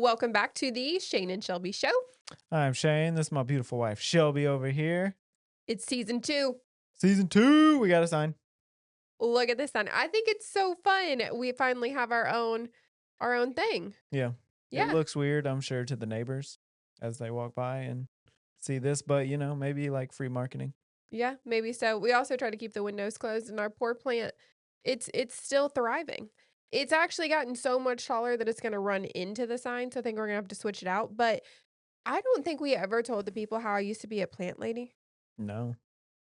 Welcome back to the Shane and Shelby Show. I'm Shane. This is my beautiful wife, Shelby, over here. It's season 2. Season 2. We got a sign. Look at this sun. I think it's so fun. We finally have our own thing. Yeah. It Yeah. looks weird, I'm sure, to the neighbors as they walk by and see this, but maybe like free marketing. Yeah, maybe so. We also try to keep the windows closed, and our poor plant, it's still thriving. It's actually gotten so much taller that it's going to run into the sign, so I think we're going to have to switch it out, but I don't think we ever told the people how I used to be a plant lady. No.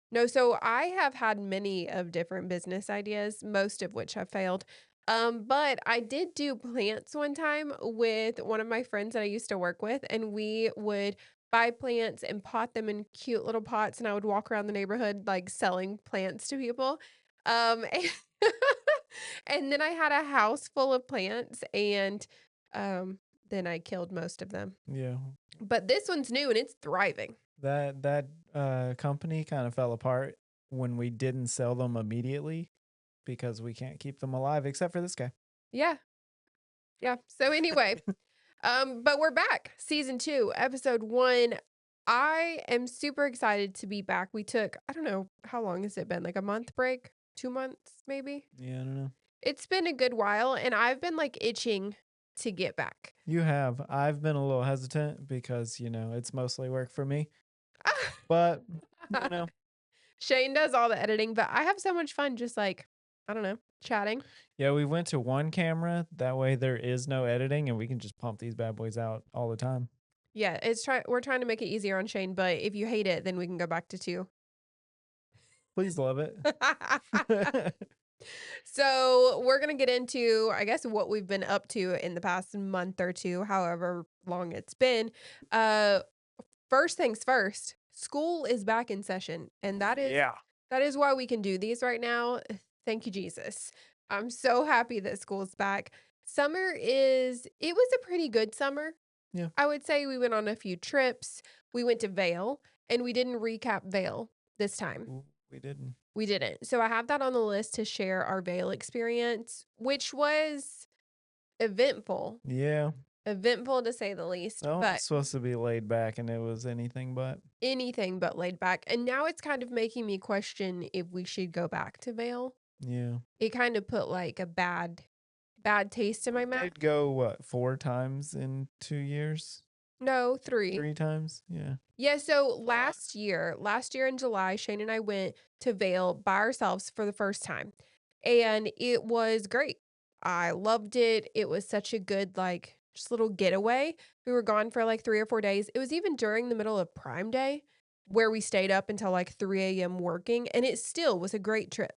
No, so I have had many of different business ideas, most of which have failed. But I did do plants one time with one of my friends that I used to work with, and we would buy plants and pot them in cute little pots, and I would walk around the neighborhood like selling plants to people. And, and then I had a house full of plants, and um, then I killed most of them. Yeah. But this one's new and it's thriving. That company kind of fell apart when we didn't sell them immediately because we can't keep them alive except for this guy. Yeah. Yeah. So anyway, but we're back. Season 2, episode 1. I am super excited to be back. We took, I don't know, how long has it been? Like a month break? 2 months, maybe? Yeah, I don't know. It's been a good while, and I've been like itching to get back. You have. I've been a little hesitant because, it's mostly work for me. But, Shane does all the editing, but I have so much fun just like, I don't know, chatting. Yeah, we went to one camera. That way there is no editing and we can just pump these bad boys out all the time. Yeah, we're trying to make it easier on Shane, but if you hate it, then we can go back to 2. Please love it. So we're going to get into, I guess, what we've been up to in the past month or two, however long it's been. First things first, school is back in session, and that is why we can do these right now. Thank you, Jesus. I'm so happy that school's back. It was a pretty good summer. Yeah. I would say we went on a few trips. We went to Vail, and we didn't recap Vail this time. Ooh, we didn't. We didn't. So I have that on the list to share our Vail experience, which was eventful. Yeah. Eventful to say the least. Oh, but it's supposed to be laid back and it was anything but. Anything but laid back. And now it's kind of making me question if we should go back to Vail. Yeah. It kind of put like a bad taste in my mouth. I'd go, 4 times in 2 years? No, 3. 3 times? Yeah. Yeah, so last year in July, Shane and I went to Vail by ourselves for the first time. And it was great. I loved it. It was such a good, like, just little getaway. We were gone for like 3 or 4 days. It was even during the middle of Prime Day where we stayed up until like 3 a.m. working, and it still was a great trip.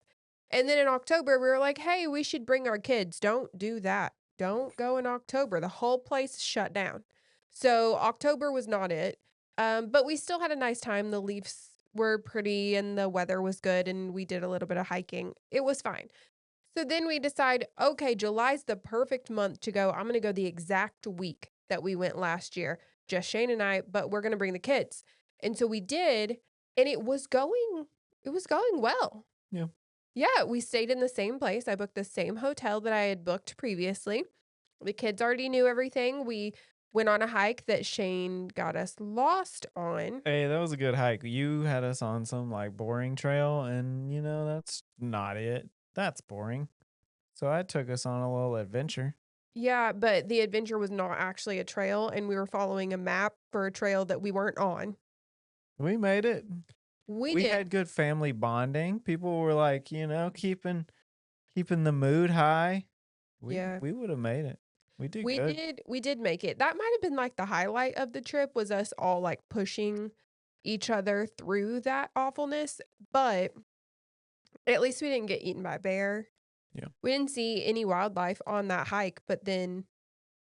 And then in October, we were like, hey, we should bring our kids. Don't do that. Don't go in October. The whole place is shut down. So October was not it. But we still had a nice time. The leaves were pretty and the weather was good, and we did a little bit of hiking. It was fine. So then we decide, okay, July's the perfect month to go. I'm going to go the exact week that we went last year, just Shane and I, but we're going to bring the kids. And so we did, and it was going well. Yeah. Yeah, we stayed in the same place. I booked the same hotel that I had booked previously. The kids already knew everything. We went on a hike that Shane got us lost on. Hey, that was a good hike. You had us on some like boring trail and that's not it. That's boring. So I took us on a little adventure. Yeah, but the adventure was not actually a trail, and we were following a map for a trail that we weren't on. We made it. We We did. had good family bonding. People were like, keeping the mood high. We would have made it. We did good. We did make it. That might have been like the highlight of the trip, was us all like pushing each other through that awfulness, but at least we didn't get eaten by a bear. Yeah. We didn't see any wildlife on that hike, but then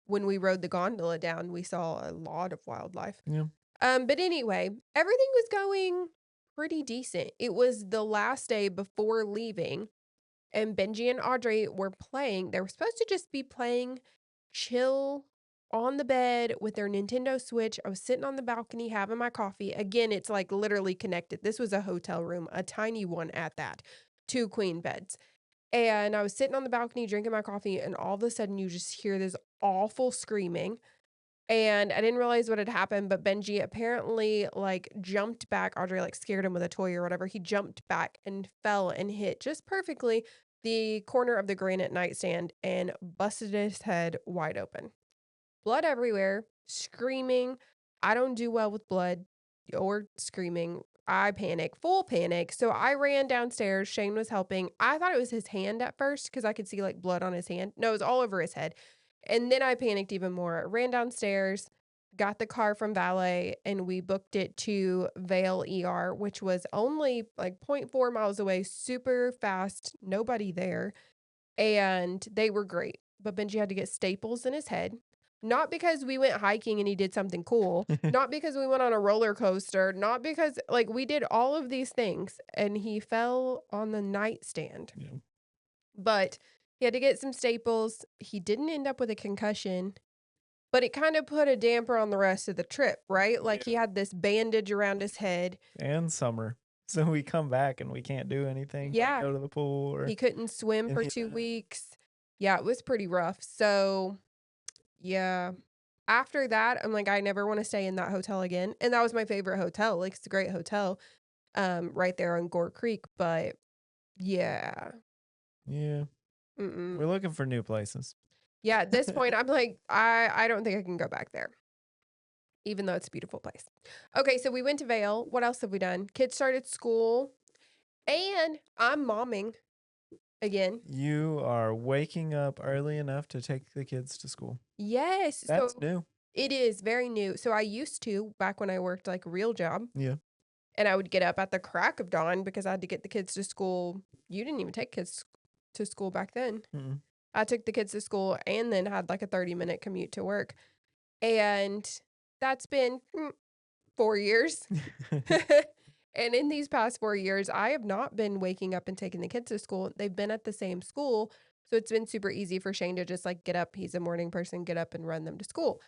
when we rode the gondola down, we saw a lot of wildlife. Yeah. But anyway, everything was going pretty decent. It was the last day before leaving, and Benji and Audrey were playing. They were supposed to just be playing chill on the bed with their Nintendo Switch. I was sitting on the balcony having my coffee. Again, it's like literally connected. This was a hotel room, a tiny one at that, 2 queen beds. And I was sitting on the balcony drinking my coffee, and all of a sudden you just hear this awful screaming. And I didn't realize what had happened, but Benji apparently, like, jumped back. Audrey, like, scared him with a toy or whatever. He jumped back and fell and hit just perfectly the corner of the granite nightstand and busted his head wide open. Blood everywhere, screaming. I don't do well with blood or screaming. I panic, full panic. So I ran downstairs. Shane was helping. I thought it was his hand at first because I could see like blood on his hand. No, it was all over his head. And then I panicked even more. Ran downstairs, got the car from valet, and we booked it to Vail ER, which was only like zero point 0.4 miles away, super fast, nobody there. And they were great. But Benji had to get staples in his head. Not because we went hiking and he did something cool, not because we went on a roller coaster, not because like we did all of these things and he fell on the nightstand. Yeah. But he had to get some staples. He didn't end up with a concussion, but it kind of put a damper on the rest of the trip, right? Like he Yeah. had this bandage around his head. And summer. So we come back and we can't do anything. Like Yeah. go to the pool or He couldn't swim for 2 yeah. weeks. Yeah, it was pretty rough. So, yeah. After that, I'm like, I never want to stay in that hotel again. And that was my favorite hotel. Like, it's a great hotel, right there on Gore Creek. But yeah, Yeah. mm-mm. We're looking for new places. Yeah. At this point, I'm like, I don't think I can go back there, even though it's a beautiful place. Okay, so we went to Vail. What else have we done? Kids started school, and I'm momming again. You are waking up early enough to take the kids to school. Yes. That's So new. it is very new. So I used to back when I worked like a real job. Yeah. And I would get up at the crack of dawn because I had to get the kids to school. You didn't even take kids to school back then. Mm-mm. I took the kids to school and then had like a 30-minute commute to work. And that's been 4 years. And in these past 4 years, I have not been waking up and taking the kids to school. They've been at the same school. So it's been super easy for Shane to just like get up. He's a morning person, get up and run them to school.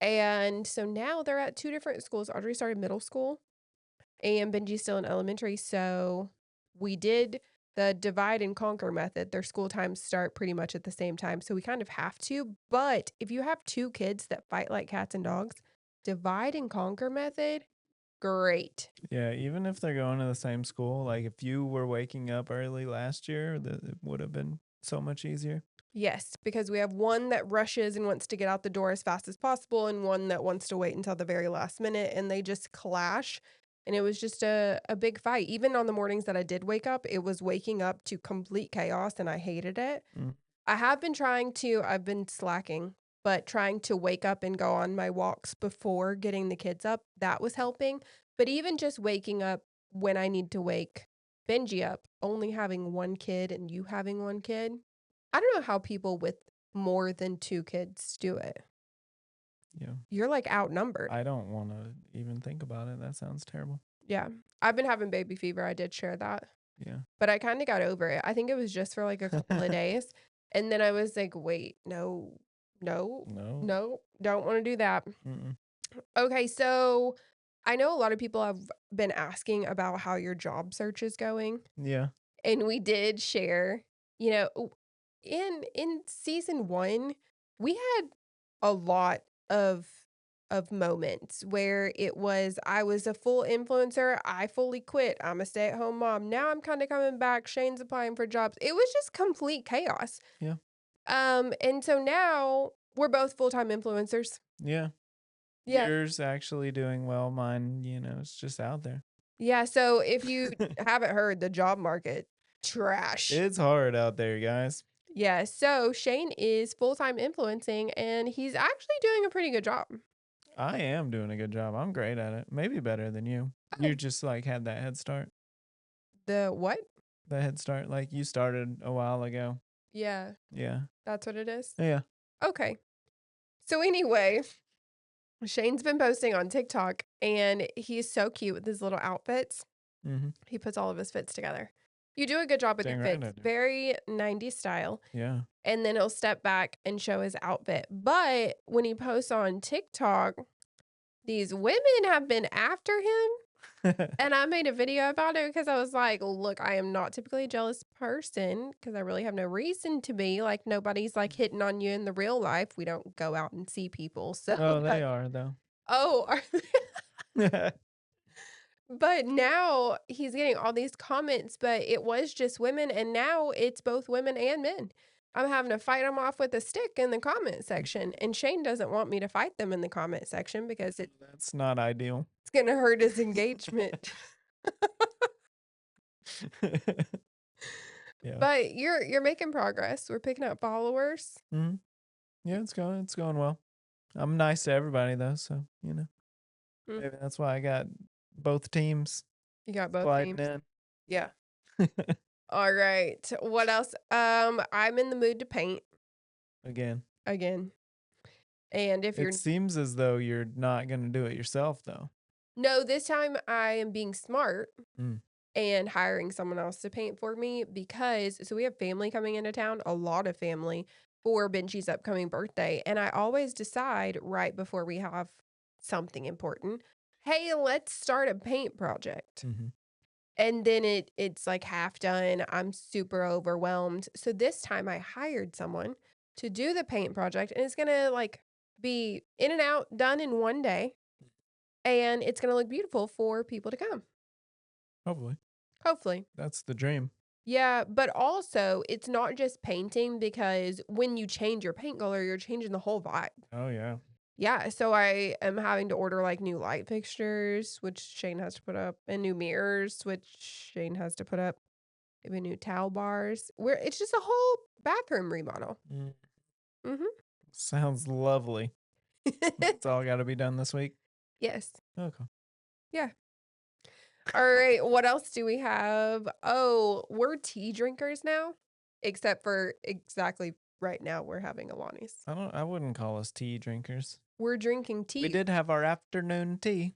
And so now they're at 2 different schools. Audrey started middle school and Benji's still in elementary. So we did the divide and conquer method. Their school times start pretty much at the same time. So we kind of have to. But if you have 2 kids that fight like cats and dogs, divide and conquer method, great. Yeah, even if they're going to the same school, like if you were waking up early last year, it would have been so much easier. Yes, because we have one that rushes and wants to get out the door as fast as possible, and one that wants to wait until the very last minute, and they just clash. And it was just a big fight. Even on the mornings that I did wake up, it was waking up to complete chaos, and I hated it. Mm. I've been slacking, but trying to wake up and go on my walks before getting the kids up, that was helping. But even just waking up when I need to wake Benji up, only having one kid and you having one kid, I don't know how people with more than 2 kids do it. Yeah. You're like outnumbered. I don't want to even think about it. That sounds terrible. Yeah. I've been having baby fever. I did share that. Yeah. But I kind of got over it. I think it was just for like a couple of days. And then I was like, wait, no, No. don't want to do that. Mm-mm. Okay. So I know a lot of people have been asking about how your job search is going. Yeah. And we did share, you know, in season 1, we had a lot of moments where it was I was a full influencer, I fully quit, I'm a stay-at-home mom. Now I'm kind of coming back, Shane's applying for jobs. It was just complete chaos. Yeah. And so now we're both full-time influencers. Yeah. Yeah. Yours actually doing well. Mine, it's just out there. Yeah, so if you haven't heard, the job market trash. It's hard out there, guys. Yeah, so Shane is full-time influencing and he's actually doing a pretty good job. I am doing a good job. I'm great at it. Maybe better than you. You just like had that head start. The what? The head start. Like you started a while ago. Yeah, Yeah. that's what it is. Yeah. Okay. So anyway, Shane's been posting on TikTok and he's so cute with his little outfits. Mm-hmm. He puts all of his fits together. You do a good job with Dang your right fits. I do. Very 90s style. Yeah. And then he'll step back and show his outfit. But when he posts on TikTok, these women have been after him. And I made a video about it because I was like, "Look, I am not typically a jealous person because I really have no reason to be, like, nobody's, like, hitting on you in the real life. We don't go out and see people, so, Oh, they like." are though. Oh, are but now he's getting all these comments, but it was just women, and now it's both women and men. I'm having to fight them off with a stick in the comment section, and Shane doesn't want me to fight them in the comment section because it's That's not ideal. gonna hurt his engagement. Yeah. But you're making progress. We're picking up followers. Mhm. Yeah, it's going well. I'm nice to everybody though, so, Mm, maybe that's why I got both teams you got both sliding teams. in. Yeah. All right. What else? I'm in the mood to paint Again. again. And if It you're seems as though you're not gonna do it yourself though. no, this time I am being smart Mm. and hiring someone else to paint for me because so we have family coming into town, a lot of family for Benji's upcoming birthday. And I always decide right before we have something important, hey, let's start a paint project. Mhm. And then it's like half done. I'm super overwhelmed. So this time I hired someone to do the paint project and it's gonna like be in and out done in one day. And it's gonna look beautiful for people to come. Hopefully. Hopefully. That's the dream. Yeah, but also it's not just painting because when you change your paint color, you're changing the whole vibe. Oh, yeah. Yeah, so I am having to order like new light fixtures, which Shane has to put up, and new mirrors, which Shane has to put up, maybe new towel bars. Where it's just a whole bathroom remodel. Mm. Mhm. Sounds lovely. It's all gotta be done this week? Yes. Okay. Yeah. All right, what else do we have? Oh, we're tea drinkers now, except for exactly right now we're having Alani's. I wouldn't call us tea drinkers. We're drinking We tea. did have our afternoon tea.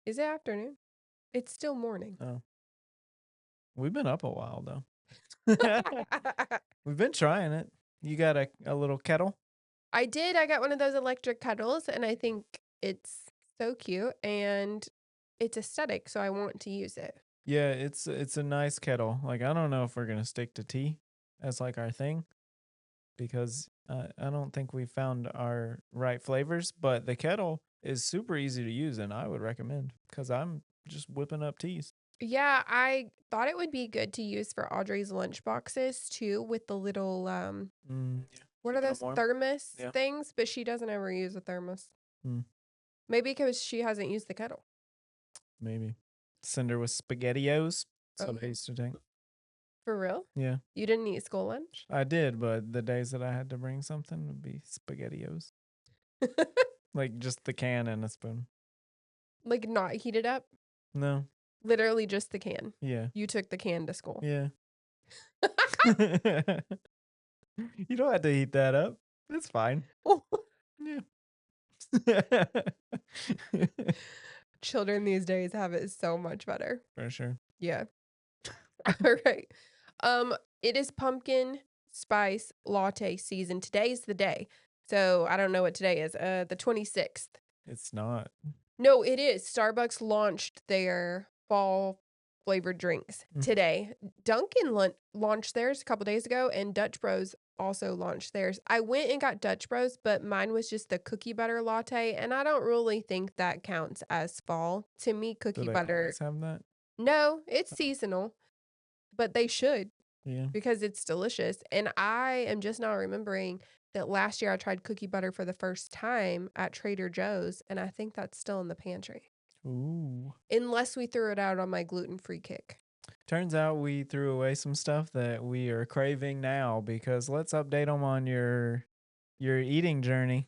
Is it afternoon? It's still morning. Oh. We've been up a while though. We've been trying it. You got a little kettle? I did. I got one of those electric kettles, and I think it's so cute and it's aesthetic, so I want to use it. Yeah, it's a nice kettle. Like I don't know if we're gonna stick to tea as like our thing because I don't think we found our right flavors. But the kettle is super easy to use, and I would recommend because I'm just whipping up teas. Yeah, I thought it would be good to use for Audrey's lunch boxes too with the little Yeah, what are keeping them those warm. thermos Yeah. things, but she doesn't ever use a thermos. Mm, Maybe because she hasn't used the kettle. maybe cinder with spaghettios. That's what I Oh, used to take. for real? Yeah, You didn't eat school lunch? I did, but the days that I had to bring something would be spaghettios, like just the can and a spoon. Like not heated up? No, Literally just the can. yeah, You took the can to school. yeah. You don't have to heat that up. That's fine. Yeah. Children these days have it so much better. For sure. Yeah. All right. It is pumpkin spice latte season. Today's the day. So I don't know what today is. The 26th. It's not. No, it is. Starbucks launched their fall flavored drinks Mm. today. Dunkin' launched theirs a couple days ago, and Dutch Bros also launched theirs. I went and got Dutch Bros, but mine was just the cookie butter latte, and I don't really think that counts as fall. To me, Do cookie they butter, always have that? no, it's seasonal, but they should Yeah. because it's delicious. And I am just now remembering that last year I tried cookie butter for the first time at Trader Joe's, and I think that's still in the pantry. Ooh. Unless we threw it out on my gluten-free kick. Turns out we threw away some stuff that we are craving now because let's update them on your eating journey.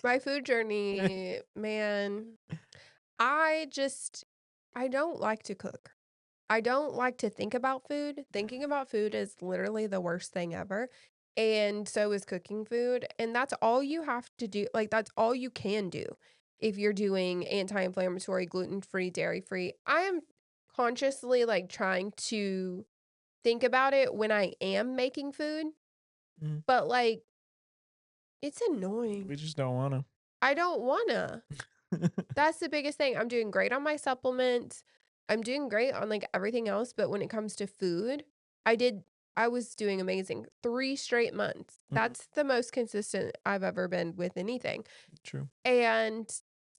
My food journey, man, I just I don't like to cook. I don't like to think about food. Thinking about food is literally the worst thing ever. And so is cooking food. And that's all you have to do. Like, that's all you can do if you're doing anti inflammatory, gluten free, dairy free. I am consciously like trying to think about it when I am making food, Mhm. but like, it's We annoying. just don't want I don't wanna. to. That's the biggest thing. I'm doing great on my supplements. I'm doing great on, like, everything else, but when it comes to food, I did I was doing amazing. 3 straight months. Mhm. That's the most consistent I've ever been with anything, True. and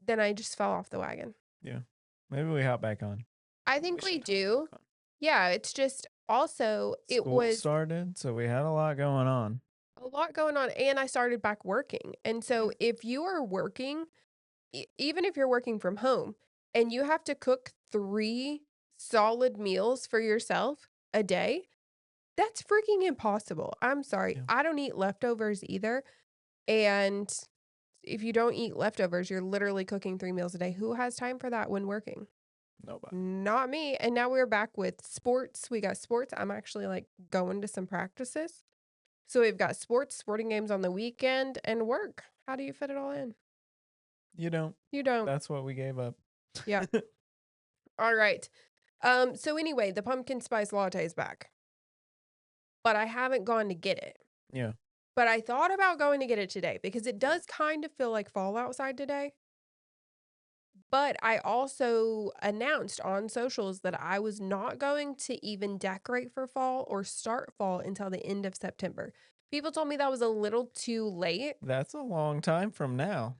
then I just fell off the wagon. Yeah. Maybe we hop back on. I We think we should hop back do. on. Yeah, it's just also it School was started, so we had a lot going on. a lot going on, and I started back working, and Yeah. so if you are working, even if you're working from home and you have to cook 3 solid meals for yourself a day, that's freaking impossible. I'm sorry. Yeah. I don't eat leftovers either, and if you don't eat leftovers, you're literally cooking 3 meals a day. Who has time for that when working? Nobody. Not me, and now we're back with sports. We got sports. I'm actually, like, going to some practices. So we've got sports, sporting games on the weekend, and work. How do you fit it all in? You don't. You don't. That's what we gave up. Yeah. All right. So anyway, the pumpkin spice latte is back, but I haven't gone to get it. Yeah. But I thought about going to get it today because it does kind of feel like fall outside today. But I also announced on socials that I was not going to even decorate for fall or start fall until the end of September. People told me that was a little too late, That's a long time from now.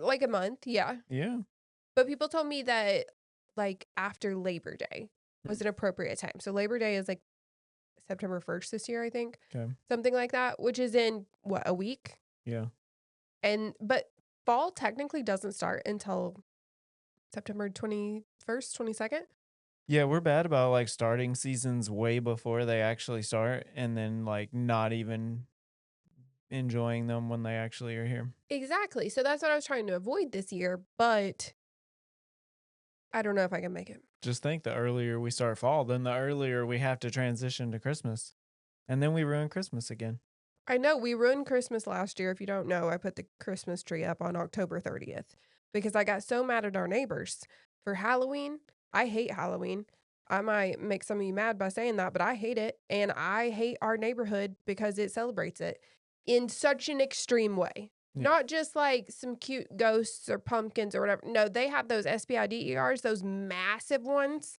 like a month, yeah. Yeah. But people told me that like after Labor Day Mm. was an appropriate time. So Labor Day is like September 1st this year, I think. Okay. Something like that, which is in what, a week? Yeah. And but fall technically doesn't start until September 21st, 22nd. Yeah, we're bad about like starting seasons way before they actually start and then like not even enjoying them when they actually are here. Exactly. So that's what I was trying to avoid this year, but I don't know if I can make it. Just think the earlier we start fall, then the earlier we have to transition to Christmas. And then we ruin Christmas again. I know we ruined Christmas last year. If you don't know, I put the Christmas tree up on October 30th because I got so mad at our neighbors for Halloween. I hate Halloween. I might make some of you mad by saying that, but I hate it. And I hate our neighborhood because it celebrates it in such an extreme way. Yeah. Not just like some cute ghosts or pumpkins or whatever. No, they have those SPIDERs, those massive ones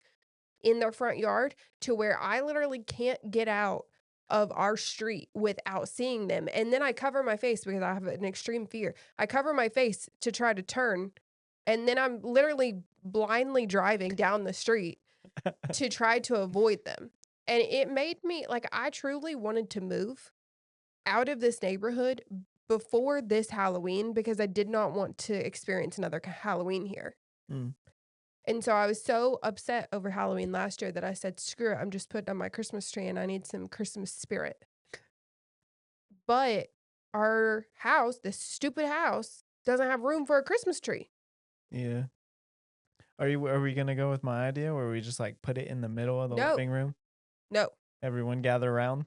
in their front yard to where I literally can't get out of our street without seeing them. And then I cover my face because I have an extreme fear. I cover my face to try to turn, and then I'm literally blindly driving down the street to try to avoid them. And it made me like I truly wanted to move out of this neighborhood before this Halloween because I did not want to experience another Halloween here. Mm. And so I was so upset over Halloween last year that I said, screw it, I'm just putting on my Christmas tree and I need some Christmas spirit. But our house, this stupid house, doesn't have room for a Christmas tree. Yeah. Are we gonna go with my idea where we just like put it in the middle of the No, living room? no, Everyone gather around?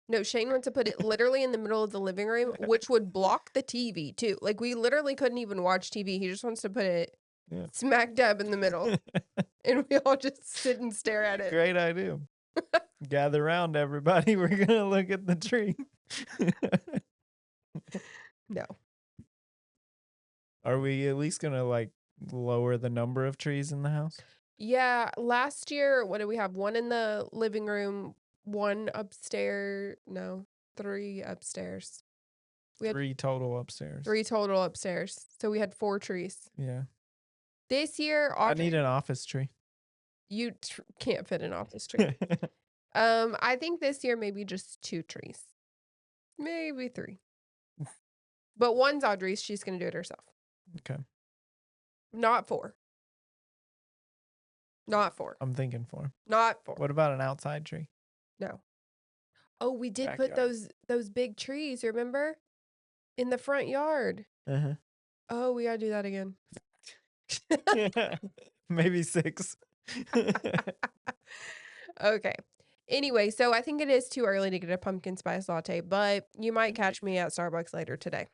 no. Shane wants to put it literally in the middle of the living room, which would block the TV too. Like we literally couldn't even watch TV. He just wants to put it Yeah. smack dab in the middle. And we all just sit and stare at it. Great idea. Gather around, everybody. We're gonna look at the tree. No. Are we at least gonna like lower the number of trees in the house? Yeah, last year, what did we have? 1 in the living room, 1 upstairs. No, 3 upstairs. We had 3 total upstairs. 3 total upstairs. So we had 4 trees. Yeah. This year, I need an office tree. you can't fit an office tree. I think this year maybe just 2 trees. Maybe 3. But one's Audrey's. She's gonna do it herself. Okay. Not 4. Not 4. I'm thinking 4. Not 4. What about an outside tree? No. Oh, we did put Backyard. those big trees, remember? In the front yard. Uh-huh. Oh, we gotta do that again. Maybe 6. Okay. Anyway, so I think it is too early to get a pumpkin spice latte, but you might catch me at Starbucks later today.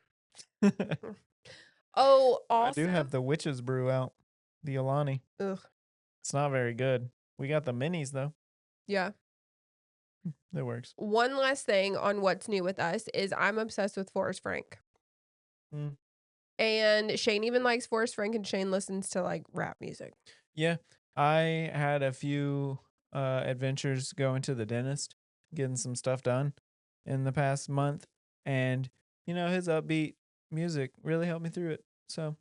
Oh, I do also, have the witch's brew out. The Alani. ugh, It's not very good. We got the minis though. yeah. That works. One last thing on what's new with us is I'm obsessed with Forrest Frank. Mm. And Shane even likes Forrest Frank, and Shane listens to like rap music. Yeah. I had a few adventures going to the dentist, getting some stuff done in the past month, and his upbeat music really helped me through it. So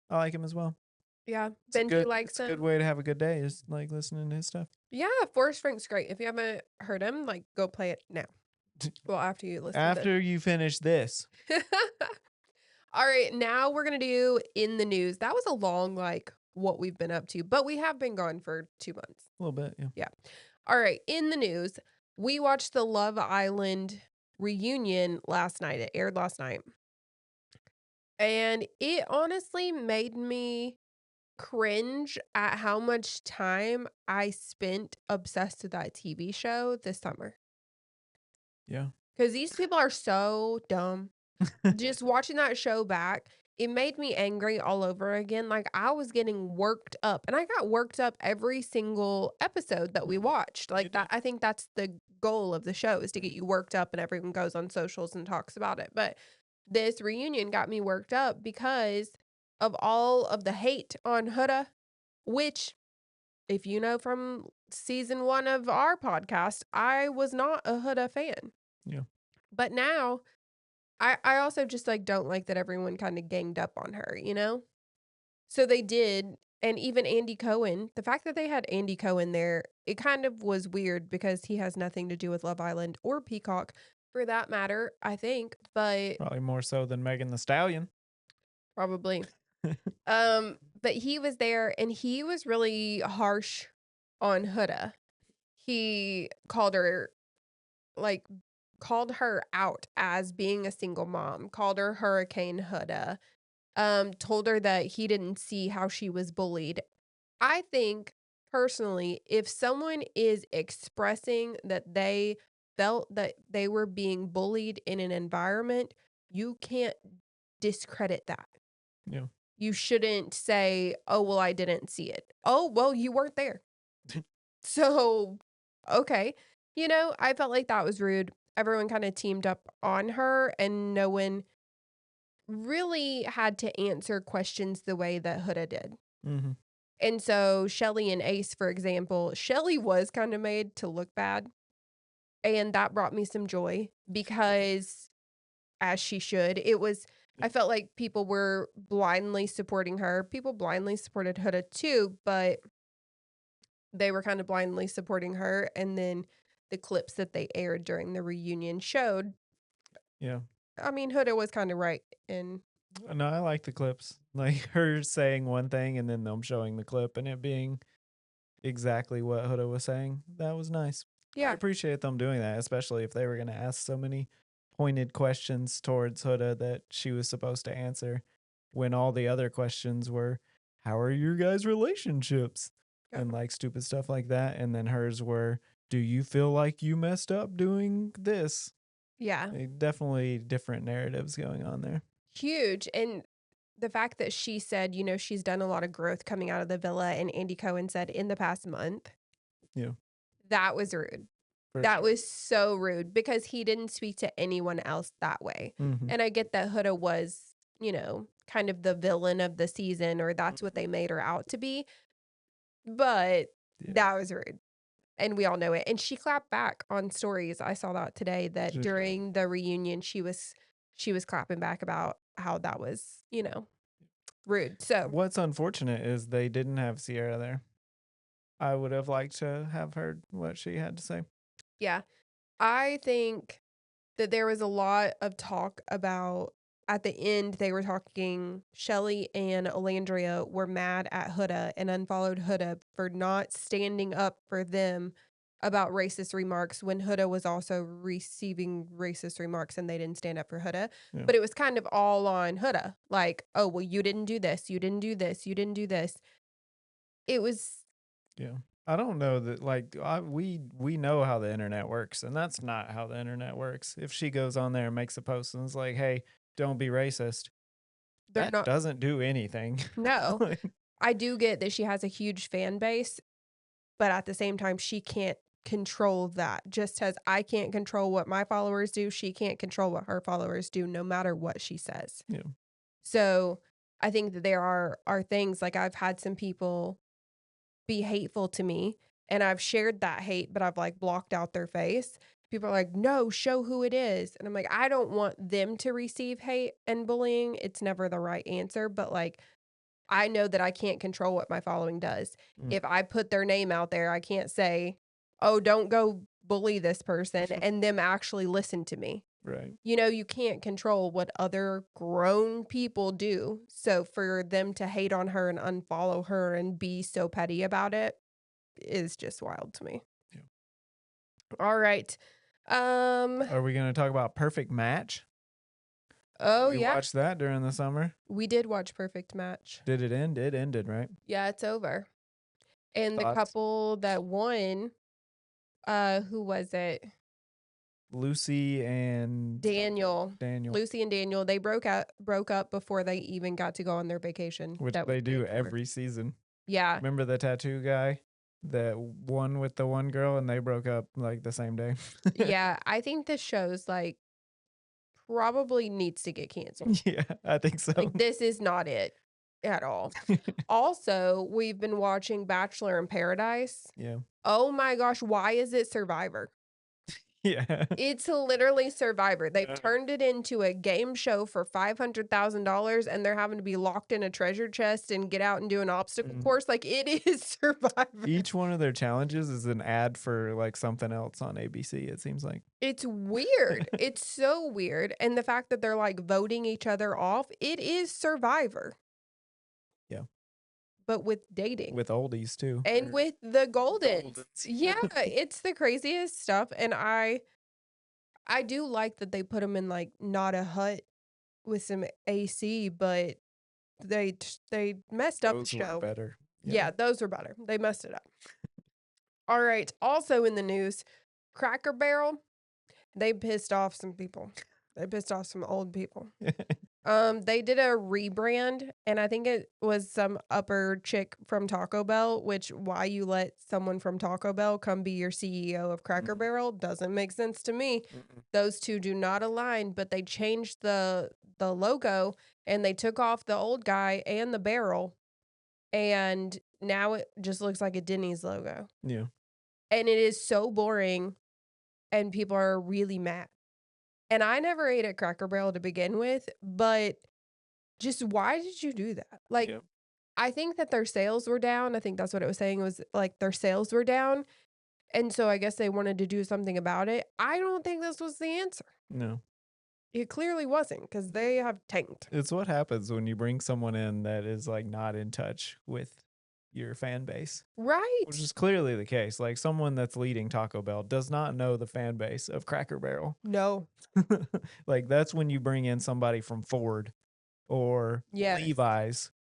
I like him as well. Yeah, Benji likes It's a good him. way to have a good day, is like listening to his stuff. Yeah, Forrest Frank's great. If you haven't heard him, like, go play it now. Well, after you listen to After you finish this, All right, now we're gonna do in the news. That was a long, like, what we've been up to, but we have been gone for 2 months. a little bit, yeah. Yeah. All right, in the news, we watched the Love Island reunion last night. It aired last night. And it honestly made me cringe at how much time I spent obsessed with that TV show this summer. Yeah. Because these people are so dumb. Just watching that show back, it made me angry all over again. Like, I was getting worked up, and I got worked up every single episode that we watched. You Like, that did. I think that's the goal of the show, is to get you worked up and everyone goes on socials and talks about it. But this reunion got me worked up because of all of the hate on Huda, which, if you know from season 1 of our podcast, I was not a Huda fan. Yeah. But now I also just, like, don't like that everyone kinda ganged up on her, you know? So they did, and even Andy Cohen, the fact that they had Andy Cohen there, it kind of was weird because he has nothing to do with Love Island or Peacock for that matter, I think, but Probably more so than Megan the Stallion. probably. But he was there and he was really harsh on Huda. He called her, like, called her out as being a single mom, called her Hurricane Huda, told her that he didn't see how she was bullied. I think personally, if someone is expressing that they felt that they were being bullied in an environment, you can't discredit that. Yeah. You shouldn't say, "Oh, well, I didn't see it." "Oh, well, you weren't there." So, okay. I felt like that was rude. Everyone kinda teamed up on her, and no one really had to answer questions the way that Huda did. Mhm. And so Shelly and Ace, for example, Shelly was kind of made to look bad. And that brought me some joy because, as she should, I felt like people were blindly supporting her. People blindly supported Huda too, but they were kind of blindly supporting her. And then the clips that they aired during the reunion showed, Yeah. I mean, Huda was kind of right. And No, I like the clips. Like her saying one thing and then them showing the clip and it being exactly what Huda was saying. That was nice. I yeah, appreciate them doing that, especially if they were going to ask so many pointed questions towards Huda that she was supposed to answer when all the other questions were, how are your guys' relationships? yeah, And like stupid stuff like that. And then hers were, do you feel like you messed up doing this? yeah. Definitely different narratives going on there. Huge. And the fact that she said, she's done a lot of growth coming out of the villa, and Andy Cohen said in the past month, Yeah, that was rude. for That sure. was so rude because he didn't speak to anyone else that way. Hmm. And I get that Huda was, kind of the villain of the season, or that's what Hmm. they made her out to be. But Yeah. that was rude. And we all know it. And she clapped back on stories. I saw that today that Just during the reunion she was clapping back about how that was, rude. So, what's unfortunate is they didn't have Sierra there. I would have liked to have heard what she had to say. yeah. I think that there was a lot of talk about at the end, they were talking Shelly and Alandria were mad at Huda and unfollowed Huda for not standing up for them about racist remarks when Huda was also receiving racist remarks and they didn't stand up for Huda. Yeah. But it was kind of all on Huda. Like, "Oh, well, you didn't do this, you didn't do this, you didn't do this." It was Yeah. I don't know that we know how the internet works, and that's not how the internet works. If she goes on there and makes a post and is like, "Hey, don't be racist," they're that not. doesn't do anything. No. Like, I do get that she has a huge fan base, but at the same time, she can't control that. Just as I can't control what my followers do, she can't control what her followers do no matter what she says. yeah. So, I think that there are things like I've had some people be hateful to me and I've shared that hate, but I've like blocked out their face, people are like, "No, show who it is." And I'm like, I don't want them to receive hate and bullying. It's never the right answer, but like I know that I can't control what my following does. Mm, If I put their name out there, I can't say, "Oh, don't go bully this person," and them actually listen to me. right. You know, you can't control what other grown people do. So for them to hate on her and unfollow her and be so petty about it is just wild to me. Yeah. All right. Um, Are we gonna talk about Perfect Match? oh We yeah, watched that during the summer. we did watch Perfect Match. Did it end? It ended, right? Yeah, it's over. And the Thoughts? couple that won, who was it? Lucy and Daniel. Daniel, Lucy and Daniel, they broke up before they even got to go on their vacation which that was they do paid for. every season. Yeah. Remember the tattoo guy that won with the one girl and they broke up like the same day? Yeah, I think this show's like probably needs to get canceled. Yeah, I think so. Like this is not it at all. Also, we've been watching Bachelor in Paradise. Yeah. Oh my gosh, why is it Survivor? Yeah. It's literally Survivor. They've Uh, turned it into a game show for $500,000 and they're having to be locked in a treasure chest and get out and do an obstacle mm. course. Like it is Survivor. Each one of their challenges is an ad for like something else on ABC, it seems like. It's weird. It's so weird. And the fact that they're like voting each other off, it is Survivor, Yeah. but with dating With oldies too. and with the Goldens. Goldens. Yeah, it's the craziest stuff. And I do like that they put them in like not a hut with some AC, but they messed up the Those were show. better. Yeah, those were better. They messed it up. All right. Also in the news, Cracker Barrel, they pissed off some people. They pissed off some old people. They did a rebrand, and I think it was some upper chick from Taco Bell, which why you let someone from Taco Bell come be your CEO of Cracker Barrel doesn't make sense to me. Mm-mm. Those two do not align, but they changed the logo and they took off the old guy and the barrel, and now it just looks like a Denny's logo. Yeah. And it is so boring, and people are really mad. And I never ate at Cracker Barrel to begin with, but just why did you do that? Like, Yeah. I think that their sales were down. I think that's what it was saying was like their sales were down. And so I guess they wanted to do something about it. I don't think this was the answer. No. It clearly wasn't because they have tanked. It's what happens when you bring someone in that is like not in touch with your fan base, Right. which is clearly the case. Like someone that's leading Taco Bell does not know the fan base of Cracker Barrel. No. Like that's when you bring in somebody from Ford or Yes. Levi's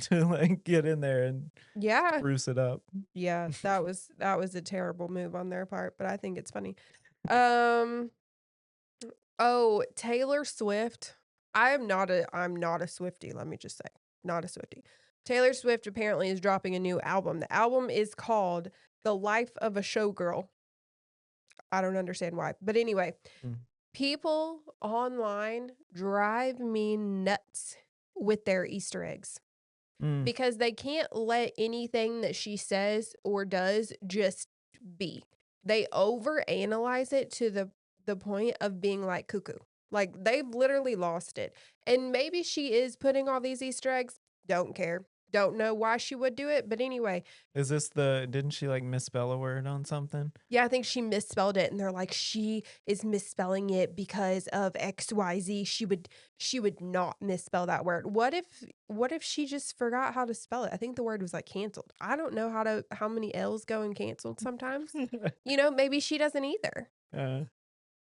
to like get in there and Yeah. spruce it up. Yeah. That was a terrible move on their part, but I think it's funny. Oh, Taylor Swift. I'm not a Swiftie, let me just say. Not a Swiftie. Taylor Swift apparently is dropping a new album. The album is called The Life of a Showgirl. I don't understand why. But anyway, Mm. people online drive me nuts with their Easter eggs Mm. because they can't let anything that she says or does just be. They overanalyze it to the point of being like cuckoo. Like they've literally lost it. And maybe she is putting all these Easter eggs. Don't care. Don't know why she would do it. But anyway, Is this didn't she like misspell a word on something? yeah, I think she misspelled it and they're like, she is misspelling it because of XYZ. She would not misspell that word. What if she just forgot how to spell it? I think the word was like canceled. I don't know how many L's go in canceled sometimes. You know, maybe she doesn't either. uh,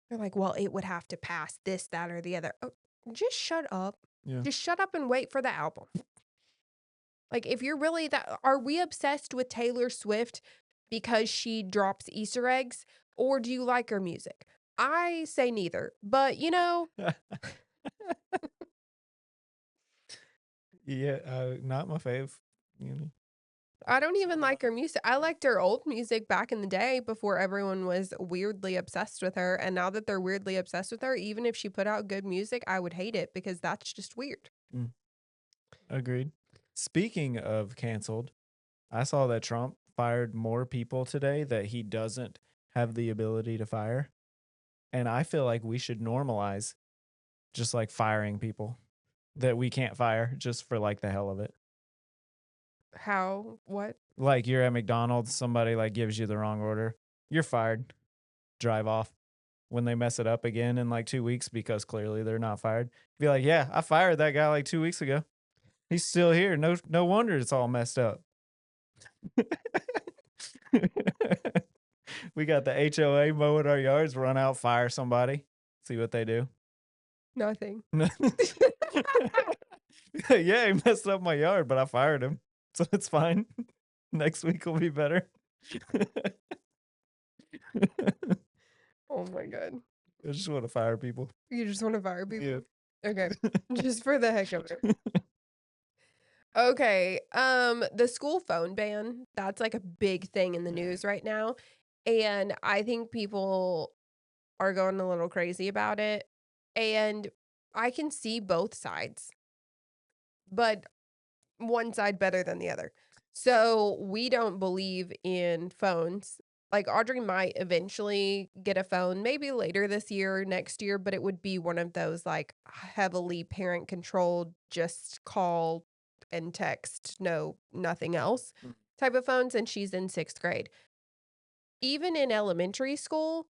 They're like, well, it would have to pass this, that, or the other. Oh, just shut up. yeah. Just shut up and wait for the album. Like, if you're really are we obsessed with Taylor Swift because she drops Easter eggs, or do you like her music? I say neither, but Yeah, not my fave. You know. I don't even like her music. I liked her old music back in the day before everyone was weirdly obsessed with her. And now that they're weirdly obsessed with her, even if she put out good music, I would hate it because that's just weird. Agreed. Speaking of canceled, I saw that Trump fired more people today that he doesn't have the ability to fire. And I feel like we should normalize just like firing people that we can't fire just for like the hell of it. How? What? Like you're at McDonald's, somebody like gives you the wrong order, you're fired. Drive off. When they mess it up again in like 2 weeks because clearly they're not fired, be like, yeah, I fired that guy like 2 weeks ago. He's still here. No wonder it's all messed up. We got the HOA mowing our yards, run out, fire somebody, see what they do. Nothing. Yeah, he messed up my yard, but I fired him. So it's fine. Next week will be better. Oh my god. I just want to fire people. You just want to fire people? Yeah. Okay. Just for the heck of it. Okay. The school phone ban, that's like a big thing in the news right now. And I think people are going a little crazy about it. And I can see both sides, but one side better than the other. So we don't believe in phones. Like Audrey might eventually get a phone, maybe later this year, next year, but it would be one of those like heavily parent controlled, just call and text, no, nothing else Mm. type of phones. And she's in sixth grade. Even in elementary school,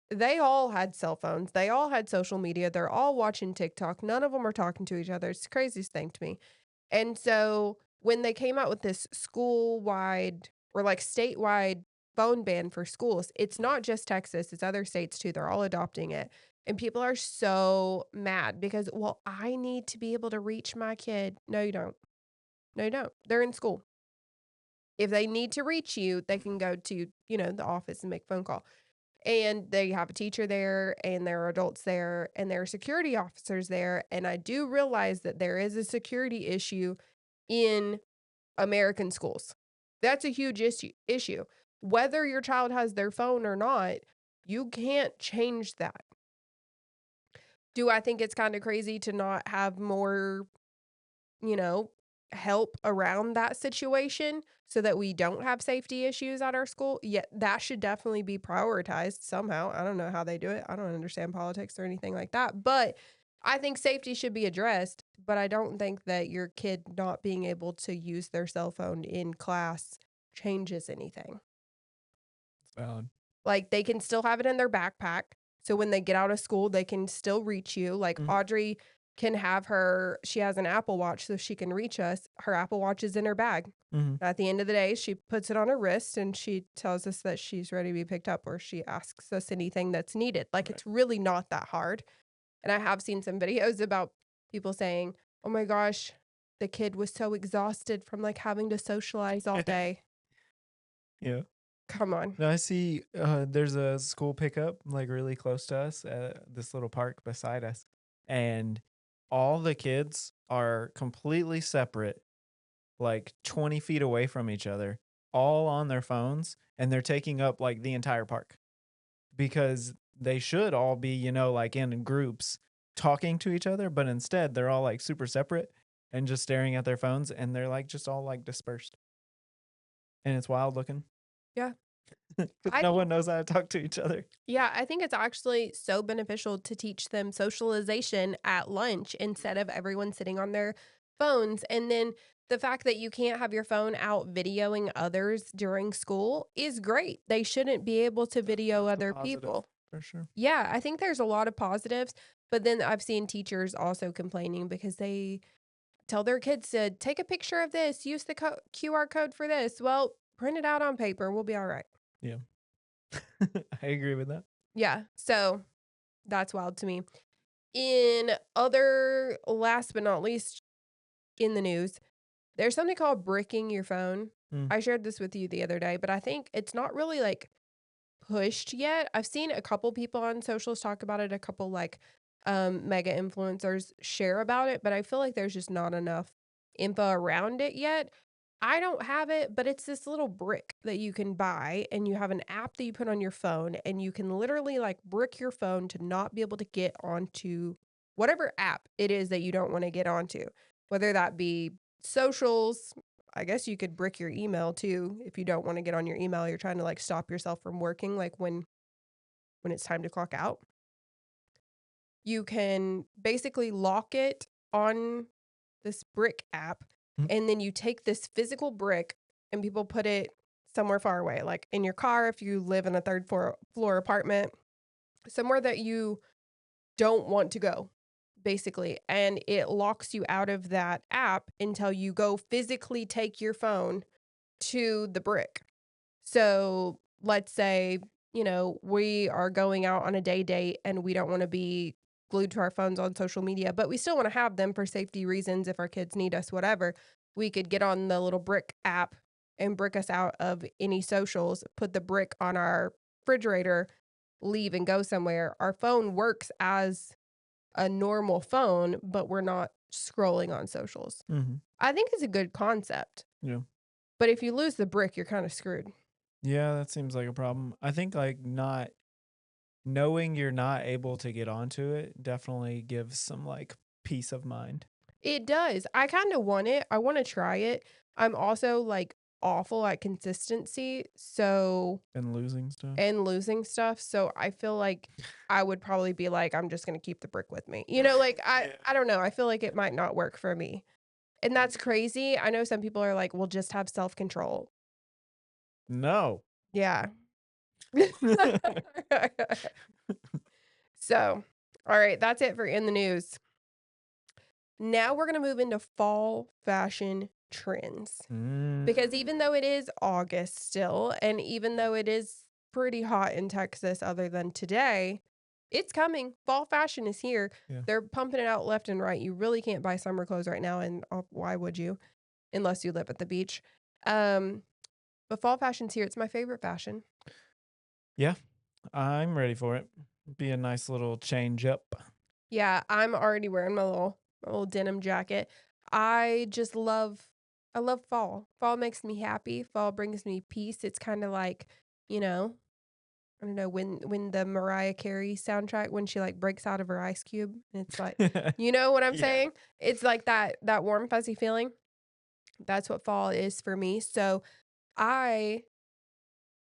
they all had cell phones. They all had social media. They're all watching TikTok. None of them are talking to each other. It's the craziest thing to me. And so when they came out with this school-wide or like statewide phone ban for schools, it's not just Texas, it's other states too. They're all adopting it. And people are so mad because, well, I need to be able to reach my kid. No, you don't. No, you don't. They're in school. If they need to reach you, they can go to, the office and make a phone call. And they have a teacher there, and there are adults there, and there are security officers there. And I do realize that there is a security issue in American schools. That's a huge issue. Whether your child has their phone or not, you can't change that. Do I think it's kind of crazy to not have more, you know, help around that situation so that we don't have safety issues at our school? Yeah, that should definitely be prioritized somehow. I don't know how they do it. I don't understand politics or anything like that, but I think safety should be addressed, but I don't think that your kid not being able to use their cell phone in class changes anything. It's valid. Like, they can still have it in their backpack, so when they get out of school, they can still reach you. Like, Mhm. Audrey can have she has an Apple Watch so she can reach us. Her Apple Watch is in her bag. Mhm. At the end of the day, she puts it on her wrist, and she tells us that she's ready to be picked up, or she asks us anything that's needed. Like, Right. it's really not that hard, and I have seen some videos about people saying, "Oh my gosh, the kid was so exhausted from, like, having to socialize all day." Yeah. Come on. No, I see, there's a school pickup, like, really close to us at this little park beside us, and all the kids are completely separate, like, 20 feet away from each other, all on their phones, and they're taking up, like, the entire park, because they should all be, like, in groups talking to each other, but instead, they're all, like, super separate and just staring at their phones, and they're, like, just all, like, dispersed, and it's wild looking. Yeah. 'Cause I no one knows how to talk to each other. Yeah, I think it's actually so beneficial to teach them socialization at lunch instead of everyone sitting on their phones. And then the fact that you can't have your phone out videoing others during school is great. They shouldn't be able to video That's a other positive, people. for sure. Yeah, I think there's a lot of positives, but then I've seen teachers also complaining because they tell their kids to take a picture of this, use the QR code for this. Well, print it out on paper. We'll be all right. Yeah. I agree with that. Yeah. So that's wild to me. In other last but not least in the news, there's something called bricking your phone. Mm, I shared this with you the other day, but I think it's not really like pushed yet. I've seen a couple people on socials talk about it, a couple like mega influencers share about it, but I feel like there's just not enough info around it yet. I don't have it, but it's this little brick that you can buy and you have an app that you put on your phone and you can literally like brick your phone to not be able to get onto whatever app it is that you don't want to get onto, whether that be socials, I guess you could brick your email too if you don't wanna get on your email, you're trying to, like, stop yourself from working, like, when it's time to clock out. You can basically lock it on this brick app, Mm. and then you take this physical brick and people put it somewhere far away, like in your car if you live in a third floor apartment, somewhere that you don't want to go, basically. And it locks you out of that app until you go physically take your phone to the brick. So let's say, we are going out on a day date and we don't want to be glued to our phones on social media, but we still want to have them for safety reasons if our kids need us, whatever. We could get on the little brick app and brick us out of any socials, put the brick on our refrigerator, leave and go somewhere. Our phone works as a normal phone, but we're not scrolling on socials. Mhm. I think it's a good concept, Yeah. but if you lose the brick, you're kind of screwed. Yeah, that seems like a problem. I think, like, not knowing you're not able to get onto it definitely gives some, like, peace of mind. It does. I kinda want it. I wanna try it. I'm also, like, awful at consistency, And losing stuff. and losing stuff, so I feel like I would probably be like, "I'm just gonna keep the brick with me." Like, I Yeah. I don't know, I feel like it might not work for me, and that's Mm. crazy. I know some people are like, "Well, just have self-control." No. Yeah. So, alright, that's it for In the News. Now we're gonna move into fall fashion trends. Because Mm. even though it is August still, and even though it is pretty hot in Texas other than today, it's coming. Fall fashion is here. Yeah. They're pumping it out left and right. You really can't buy summer clothes right now, and why would you? Unless you live at the beach. Um, but fall fashion's here. It's my favorite fashion. Yeah, I'm ready for it. Be a nice little change up. Yeah, I'm already wearing my little denim jacket. I just I love fall. Fall makes me happy. Fall brings me peace. It's kind of like, you know, I don't know, when the Mariah Carey soundtrack, when she, like, breaks out of her ice cube, and it's like, you know what I'm Yeah. saying? It's like that warm, fuzzy feeling. That's what fall is for me. So, I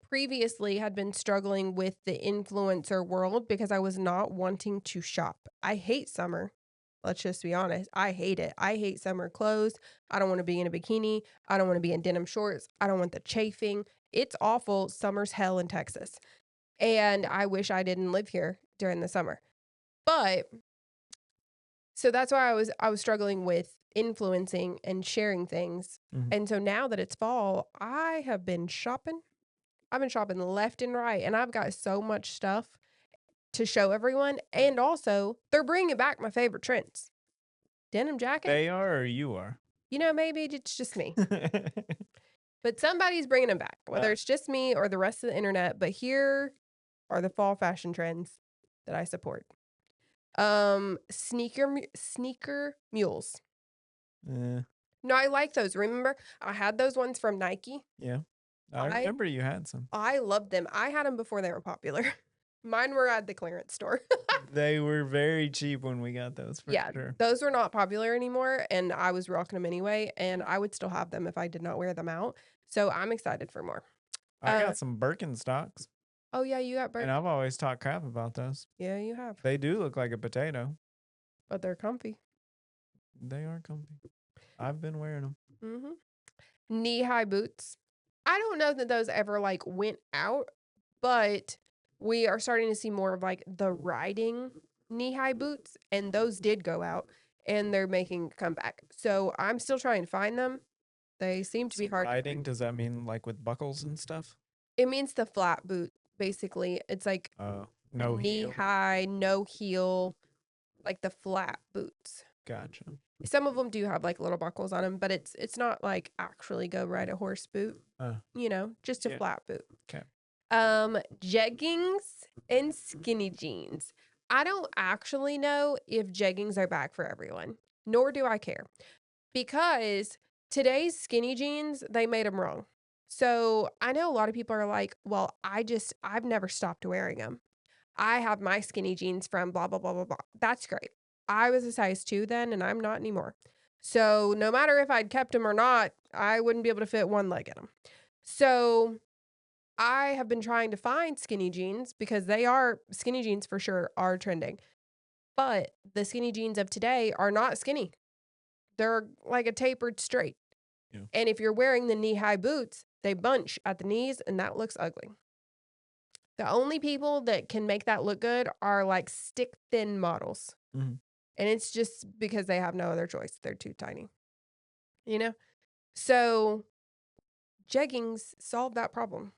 previously had been struggling with the influencer world because I was not wanting to shop. I hate summer. Let's just be honest. I hate it. I hate summer clothes. I don't wanna be in a bikini. I don't wanna be in denim shorts. I don't want the chafing. It's awful. Summer's hell in Texas. And I wish I didn't live here during the summer. But so that's why I was struggling with influencing and sharing things. Mhm. And so now that it's fall, I have been shopping. I've been shopping left and right, and I've got so much stuff to show everyone. And also, they're bringing back my favorite trends. Denim jacket, They are or you are? maybe it's just me, but somebody's bringing them back, whether Uh, it's just me or the rest of the internet. But here are the fall fashion trends that I support. Sneaker mules. eh, No, I like those. Remember, I had those ones from Nike. yeah. I I remember you had some. I loved them. I had them before they were popular. Mine were at the clearance store. They were very cheap when we got those for Yeah, sure. those are not popular anymore, and I was rocking them anyway, and I would still have them if I did not wear them out. So I'm excited for more. I Uh, got some Birkenstocks, oh yeah, you got and Birk. I've always talked crap about those. Yeah, you have, They do look like a potato. but they're comfy. They are comfy. I've been wearing them. Mhm. Knee-high boots. I don't know that those ever, like, went out, but we are starting to see more of, like, the riding knee-high boots, and those did go out, and they're making a comeback. So, I'm still trying to find them. They seem to be So hard to riding, find. does that mean like with buckles and stuff? It means the flat boot, basically. It's like No heel. knee-high, no heel, like the flat boots. Gotcha. Some of them do have, like, little buckles on them, but it's not, like, actually go ride a horse boot, Uh, just a yeah. flat boot. Okay. Jeggings and skinny jeans. I don't actually know if jeggings are back for everyone, nor do I care, because today's skinny jeans, they made them wrong. So, I know a lot of people are like, "Well, I've never stopped wearing them. I have my skinny jeans from blah, blah, blah, blah, blah." That's great. I was a size 2 then, and I'm not anymore. So, no matter if I'd kept them or not, I wouldn't be able to fit one leg in them. So I have been trying to find skinny jeans because skinny jeans for sure are trending. But the skinny jeans of today are not skinny. They're like a tapered straight. Yeah. And if you're wearing the knee-high boots, they bunch at the knees and that looks ugly. The only people that can make that look good are like stick thin models. Mhm. And it's just because they have no other choice. They're too tiny. You know? So jeggings solve that problem.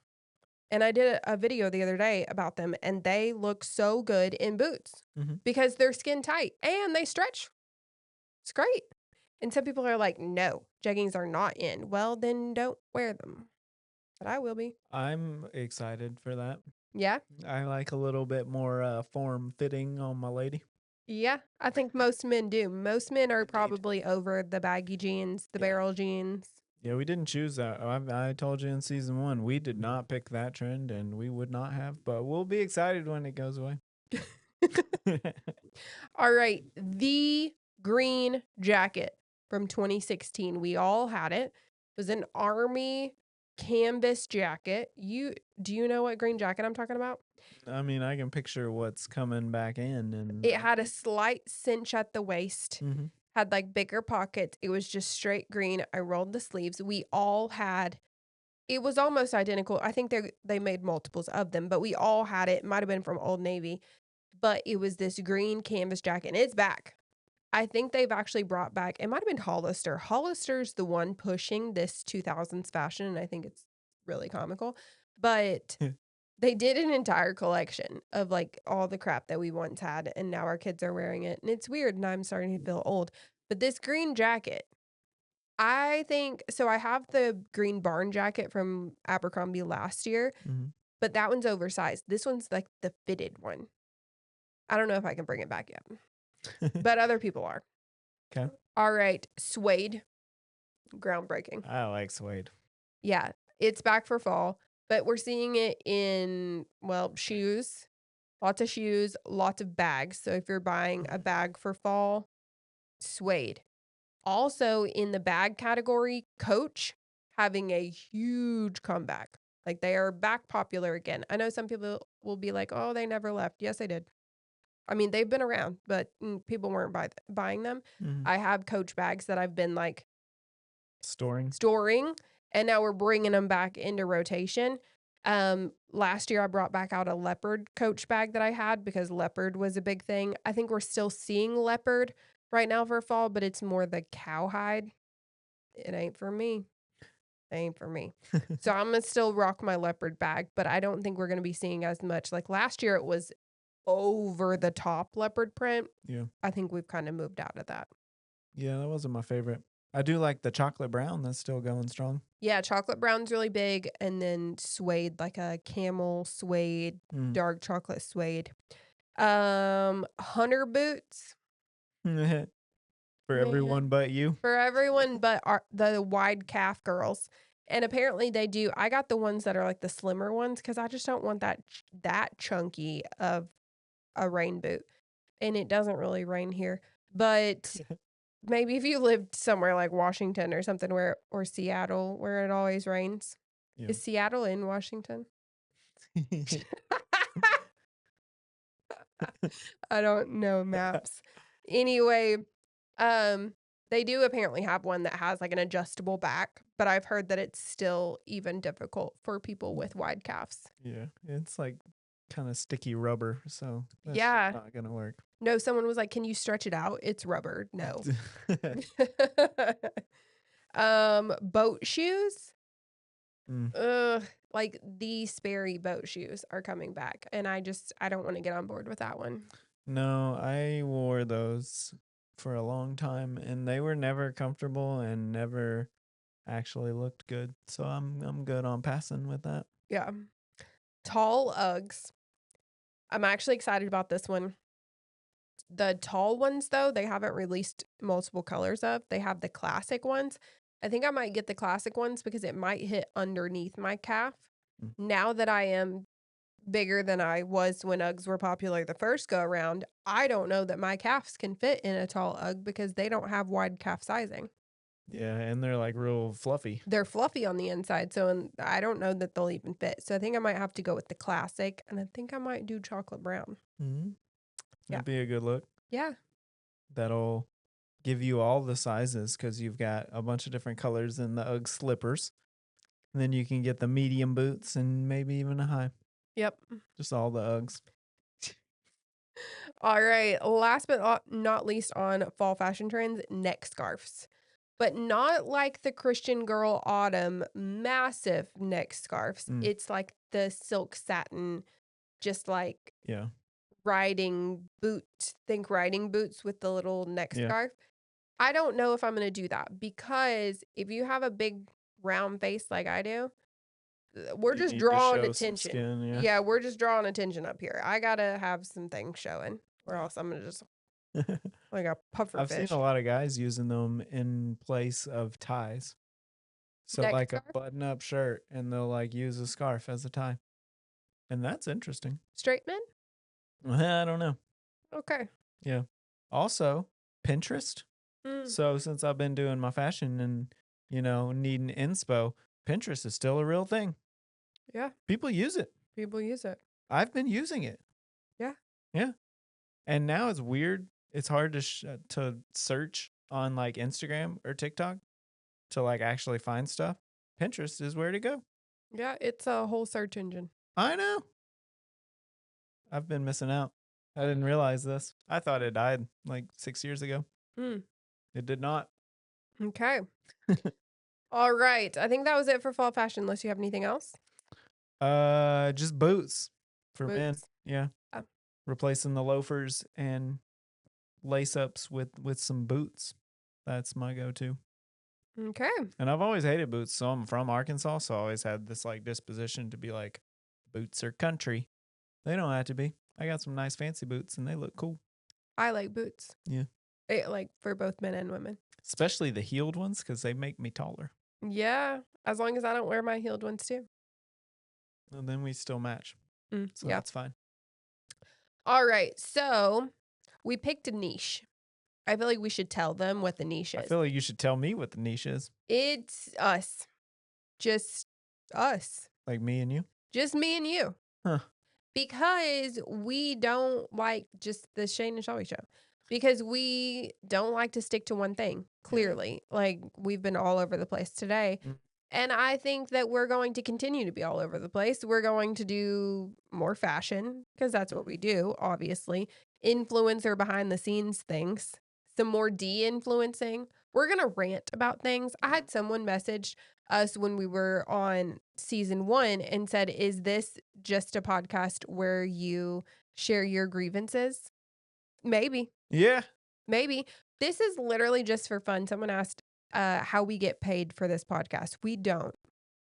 And I did a video the other day about them and they look so good in boots Mhm. because they're skin tight and they stretch. It's great. And some people are like, no, jeggings are not in. Well, then don't wear them. But I will be. I'm excited for that. Yeah. I like a little bit more form fitting on my lady. Yeah. I think most men do. Most men are Indeed. probably over the baggy jeans, the Yeah. barrel jeans. Yeah, we didn't choose that. I told you in season 1, we did not pick that trend and we would not have, but we'll be excited when it goes away. All right. The green jacket from 2016. We all had it. It was an army canvas jacket. Do you know what green jacket I'm talking about? I mean, I can picture what's coming back in and It had a slight cinch at the waist. Mhm. Had like bigger pockets. It was just straight green. I rolled the sleeves. We all had it was almost identical. I think they made multiples of them, but we all had it. It might have been from Old Navy, but it was this green canvas jacket and it's back. I think they've actually brought back it might have been Hollister. Hollister's the one pushing this 2000s fashion, and I think it's really comical. But they did an entire collection of, like, all the crap that we once had, and now our kids are wearing it, and it's weird, and I'm starting to feel old. But this green jacket, I think so I have the green barn jacket from Abercrombie last year, Mhm. but that one's oversized. This one's, like, the fitted one. I don't know if I can bring it back yet, but other people are. 'Kay. All right, suede, groundbreaking. I like suede. Yeah, it's back for fall, but we're seeing it in, well, shoes, lots of bags. So if you're buying a bag for fall, suede. Also in the bag category, Coach having a huge comeback. Like they are back popular again. I know some people will be like, "Oh, they never left." Yes, they did. I mean, they've been around, but people weren't buying them. Mhm. I have Coach bags that I've been like Storing. storing, and now we're bringing them back into rotation. Last year I brought back out a leopard Coach bag that I had because leopard was a big thing. I think we're still seeing leopard right now for fall, but it's more the cowhide. It ain't for me. It ain't for me. So I'm gonna still rock my leopard bag, but I don't think we're gonna be seeing as much. Like last year it was over the top leopard print. Yeah. I think we've kind of moved out of that. Yeah, that wasn't my favorite. I do like the chocolate brown, that's still going strong. Yeah, chocolate brown's really big, and then suede, like a camel suede, Mm. dark chocolate suede. Hunter boots, For man, everyone but you. for everyone but the wide calf girls. And apparently they do. I got the ones that are like the slimmer ones because I just don't want that chunky of a rain boot. And it doesn't really rain here, but maybe if you lived somewhere like Washington or something or Seattle where it always rains. Yeah. Is Seattle in Washington? I don't know maps. Anyway, they do apparently have one that has like an adjustable back, but I've heard that it's still even difficult for people with wide calves. Yeah, it's like kinda sticky rubber, so that's just Yeah. not gonna work. No, someone was like, "Can you stretch it out? It's rubber." No. Boat shoes? Mm. Ugh, like the Sperry boat shoes are coming back, and I don't wanna get on board with that one. No, I wore those for a long time, and they were never comfortable and never actually looked good, so I'm good on passing with that. Yeah. Tall Uggs. I'm actually excited about this one. The tall ones, though, they haven't released multiple colors of. They have the classic ones. I think I might get the classic ones because it might hit underneath my calf. Mm. Now that I am bigger than I was when Uggs were popular the first go around, I don't know that my calves can fit in a tall Ugg because they don't have wide calf sizing. Yeah, and they're like real fluffy. They're fluffy on the inside, so I don't know that they'll even fit. So I think I might have to go with the classic, and I think I might do chocolate brown. Mm-hmm. Yeah. That'd be a good look. Yeah. That'll give you all the sizes because you've got a bunch of different colors in the UGG slippers. And then you can get the medium boots and maybe even a high. Yep. Just all the Uggs. All right. Last but not least on fall fashion trends, neck scarves. But not like the Christian Girl Autumn massive neck scarves. Mm. It's like the silk satin, just like Yeah. riding boots with the little neck Yeah. scarf. I don't know if I'm going to do that because if you have a big round face like I do, we're You just need to drawing show some attention. skin, yeah. Yeah, we're just drawing attention up here. I got to have some things showing or else I'm going to just like a puffer I've seen fish. a lot of guys using them in place of ties. So Neck like scarf? a button up shirt and they'll like use a scarf as a tie. And that's interesting. Straight men? I don't know. Okay. Yeah. Also, Pinterest. Mm, So since I've been doing my fashion and, needing inspo, Pinterest is still a real thing. yeah, People use it. people use it. I've been using it. Yeah. Yeah. And now it's weird. It's hard to search on like Instagram or TikTok to like actually find stuff. Pinterest is where to go. Yeah, it's a whole search engine. I know. I've been missing out. I didn't realize this. I thought it died like 6 years ago. Mm, It did not. okay. All right. I think that was it for fall fashion, unless you have anything else. Just boots for men. Boots. Yeah. Oh. Replacing the loafers and lace ups with some boots. That's my go-to. Okay. And I've always hated boots. So I'm from Arkansas, so I always had this like disposition to be like, boots are country. They don't have to be. I got some nice fancy boots and they look cool. I like boots. Yeah. Like for both men and women. Especially the heeled ones because they make me taller. Yeah. As long as I don't wear my heeled ones too. And then we still match. So yeah. that's fine. All right. So we picked a niche. I feel like we should tell them what the niche is. I feel like you should tell me what the niche is. It's us. Just us. Like me and you? Just me and you. Huh. Because we don't like just the Shane and Shelby show. Because we don't like to stick to one thing, clearly. Like, we've been all over the place today. Mm. And I think that we're going to continue to be all over the place. We're going to do more fashion, because that's what we do, obviously. Influencer behind the scenes things. Some more de-influencing. We're going to rant about things. I had someone message us when we were on season 1 and said, is this just a podcast where you share your grievances? Maybe. Yeah. Maybe. This is literally just for fun. Someone asked how we get paid for this podcast. We don't.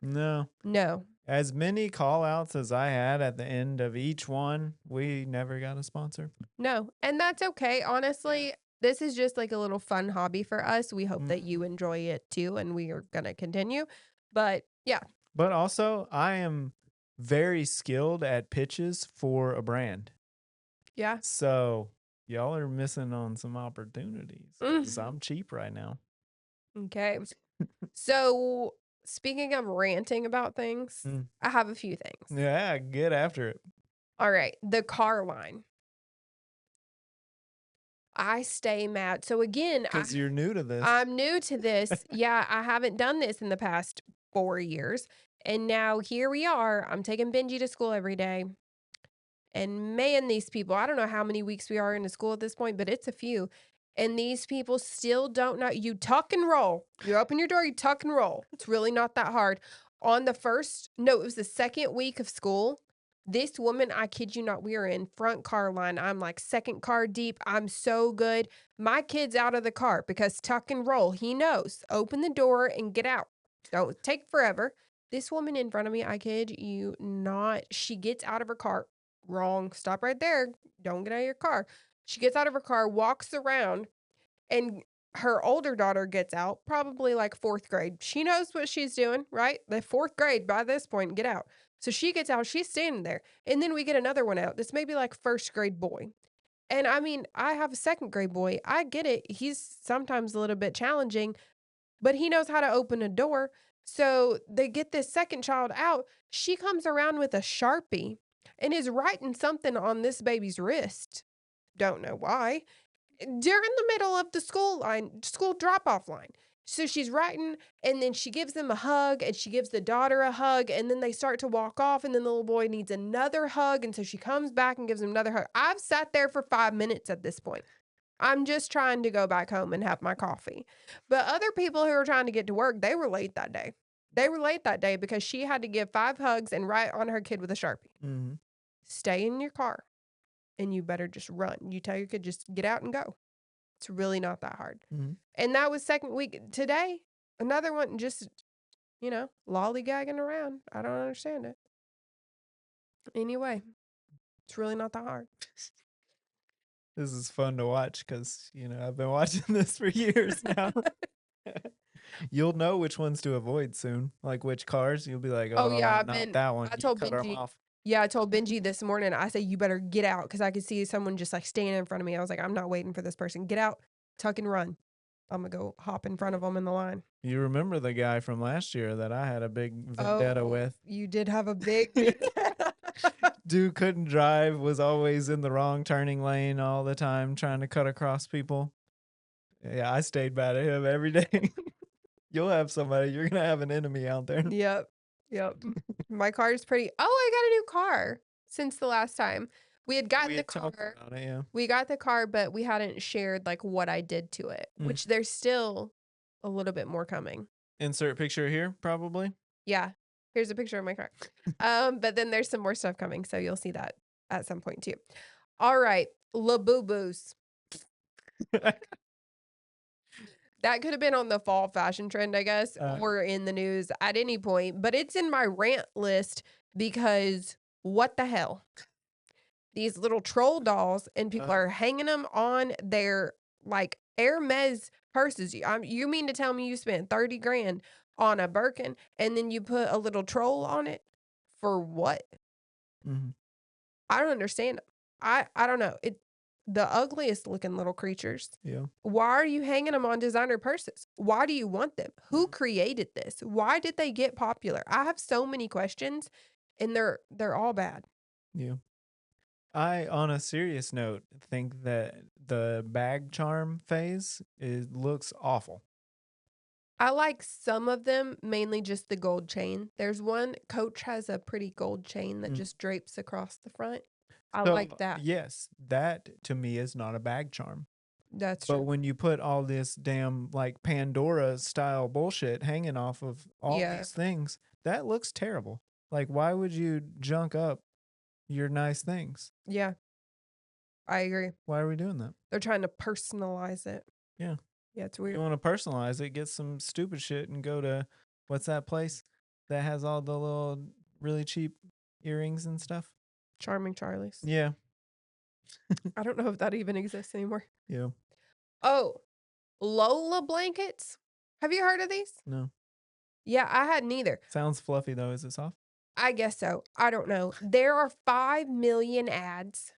No. No. As many call outs as I had at the end of each one, we never got a sponsor. No. And that's okay. Honestly, this is just like a little fun hobby for us. We hope that you enjoy it too, and we are going to continue. But yeah. But also, I am very skilled at pitches for a brand. Yeah. So y'all are missing on some opportunities because I'm cheap right now. Okay. So speaking of ranting about things, I have a few things. Yeah, get after it. All right. The car line. I stay mad. So again, because you're new to this. I'm new to this. Yeah, I haven't done this in the past 4 years. And now here we are. I'm taking Benji to school every day. And man, these people, I don't know how many weeks we are into school at this point, but it's a few. And these people still don't know. You tuck and roll. You open your door, you tuck and roll. It's really not that hard. On the it was the second week of school. This woman, I kid you not, we are in front car line. I'm like second car deep. I'm so good. My kid's out of the car because tuck and roll. He knows. Open the door and get out. Don't take forever. This woman in front of me, I kid you not, she gets out of her car. Wrong. Stop right there. Don't get out of your car. She gets out of her car, walks around, and her older daughter gets out, probably like 4th grade. She knows what she's doing, right? The 4th grade by this point, get out. So she gets out, she's standing there. And then we get another one out. This may be like 1st grade boy. And I mean, I have a 2nd grade boy. I get it. He's sometimes a little bit challenging. but he knows how to open a door. So they get this second child out. She comes around with a Sharpie and is writing something on this baby's wrist. Don't know why. During the middle of the school drop off line. So she's writing and then she gives them a hug and she gives the daughter a hug and then they start to walk off and then the little boy needs another hug. And so she comes back and gives him another hug. I've sat there for 5 minutes at this point. I'm just trying to go back home and have my coffee. But other people who were trying to get to work, they were late that day. They were late that day because she had to give 5 hugs and write on her kid with a Sharpie. Mm-hmm. Stay in your car and you better just run. You tell your kid just get out and go. It's really not that hard. Mm-hmm. And that was second week. Today, another one just, lollygagging around. I don't understand it. Anyway, it's really not that hard. This is fun to watch because, I've been watching this for years now. You'll know which ones to avoid soon. Like which cars. You'll be like, Oh, yeah, not that one. I You told cut them Benji. off. Yeah, I told Benji this morning, I said, you better get out because I could see someone just like standing in front of me. I was like, I'm not waiting for this person. Get out, tuck and run. I'm going to go hop in front of them in the line. You remember the guy from last year that I had a big vendetta with? You did have a big vendetta. Dude couldn't drive, was always in the wrong turning lane all the time, trying to cut across people. Yeah, I stayed bad at him every day. You'll have somebody, you're going to have an enemy out there. Yep. My car is pretty. Oh, I got a new car since the last time. We had gotten the car. About it, yeah. We got the car, but we hadn't shared like what I did to it, which there's still a little bit more coming. Insert picture here, probably. Yeah. Here's a picture of my car. But then there's some more stuff coming, so you'll see that at some point too. All right, labubus. That could have been on the fall fashion trend, I guess, or in the news at any point, but it's in my rant list because what the hell? These little troll dolls and people are hanging them on their like Hermes purses. You mean to tell me you spent 30 grand on a Birkin and then you put a little troll on it for what? Mm-hmm. I don't understand. I don't know. The ugliest looking little creatures. Yeah. Why are you hanging them on designer purses? Why do you want them? Who created this? Why did they get popular? I have so many questions and they're all bad. Yeah. I, on a serious note, think that the bag charm phase looks awful. I like some of them, mainly just the gold chain. There's one, Coach has a pretty gold chain that just drapes across the front. I like that. Yes, that to me is not a bag charm. That's But true. when you put all this damn like Pandora style bullshit hanging off of all these things, that looks terrible. Like, why would you junk up your nice things? Yeah. I agree. Why are we doing that? They're trying to personalize it. Yeah. Yeah, it's You weird. want to personalize it, get some stupid shit and go to, what's that place that has all the little really cheap earrings and stuff? Charming Charlie's. Yeah. I don't know if that even exists anymore. Yeah. Oh, Lola blankets. Have you heard of these? No. Yeah, I had neither. Sounds fluffy though. Is it soft? I guess so. I don't know. There are 5 million ads.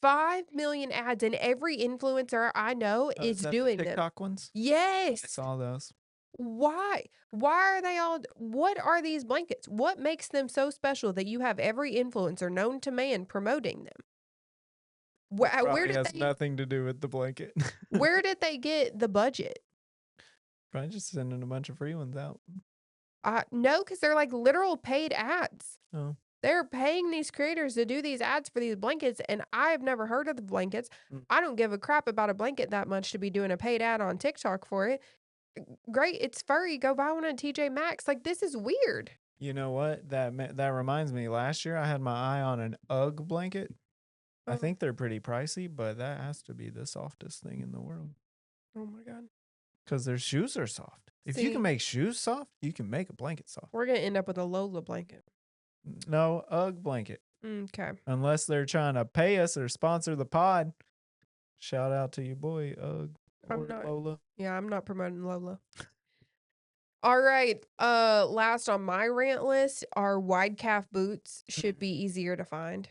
5 million ads, and every influencer I know is doing the them. TikTok ones? Yes. I saw those. Why? Why are they all? What are these blankets? What makes them so special that you have every influencer known to man promoting them? Where did has they? nothing to do with the blanket. Where did they get the budget? Probably just sending a bunch of free ones out. No, because they're like literal paid ads. Oh. They're paying these creators to do these ads for these blankets, and I have never heard of the blankets. I don't give a crap about a blanket that much to be doing a paid ad on TikTok for it. Great, it's furry. Go buy one at TJ Maxx. Like, this is weird. You know what? That reminds me. Last year I had my eye on an UGG blanket. I think they're pretty pricey, but that has to be the softest thing in the world. Oh my God. Because their shoes are soft. If you can make shoes soft, you can make a blanket soft. We're going to end up with a Lola blanket. No, UGG blanket. Okay. Unless they're trying to pay us or sponsor the pod. Shout out to your boy, UGG or Lola. Yeah, I'm not promoting Lola. All right. Last on my rant list are wide calf boots should be easier to find.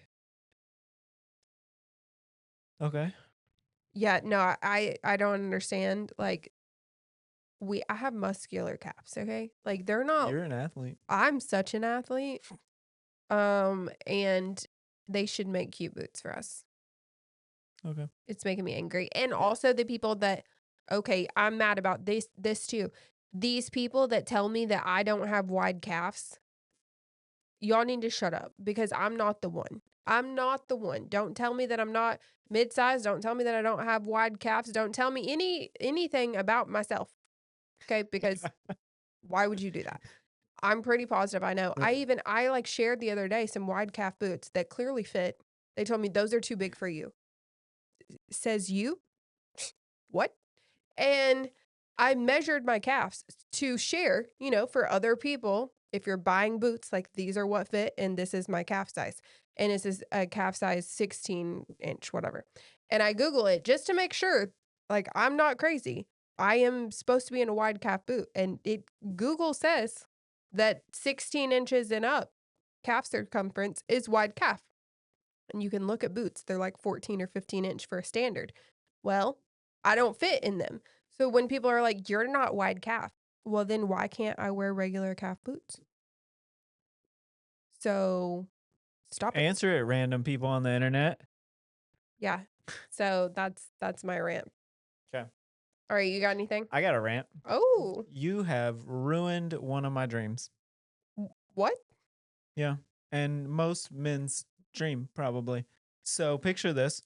Okay. Yeah, no, I don't understand. Like, I have muscular calves, okay? Like, they're not You're an athlete. I'm such an athlete, and they should make cute boots for us. Okay. It's making me angry, and also the people that okay, I'm mad about this too. These people that tell me that I don't have wide calves, y'all need to shut up because I'm not the one. I'm not the one. Don't tell me that I'm not mid-sized, don't tell me that I don't have wide calves, don't tell me anything about myself, okay? Because why would you do that? I'm pretty positive I know. I, like, shared the other day some wide calf boots that clearly fit. They told me, "Those are too big for you." Says you? What? And I measured my calves to share, for other people. If you're buying boots, like these are what fit, and this is my calf size. And this is a calf size 16-inch, whatever. And I Google it just to make sure, like, I'm not crazy. I am supposed to be in a wide calf boot. And Google says that 16 inches and up calf circumference is wide calf. And you can look at boots, they're like 14 or 15-inch for a standard. Well, I don't fit in them. So when people are like, "You're not wide calf," well, then why can't I wear regular calf boots? So stop it. Answer it, random people on the internet. Yeah. So that's my rant. Okay. All right, you got anything? I got a rant. Oh, You have ruined one of my dreams. what? Yeah. And most men's dream, probably. So picture this.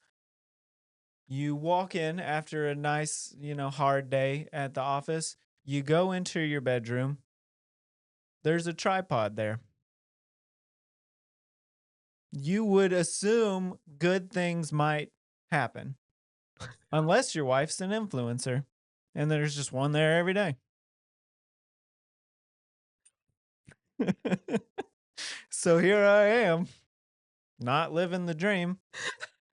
You walk in after a nice, hard day at the office. You go into your bedroom. There's a tripod there. You would assume good things might happen, unless your wife's an influencer and there's just one there every day. So here I am, not living the dream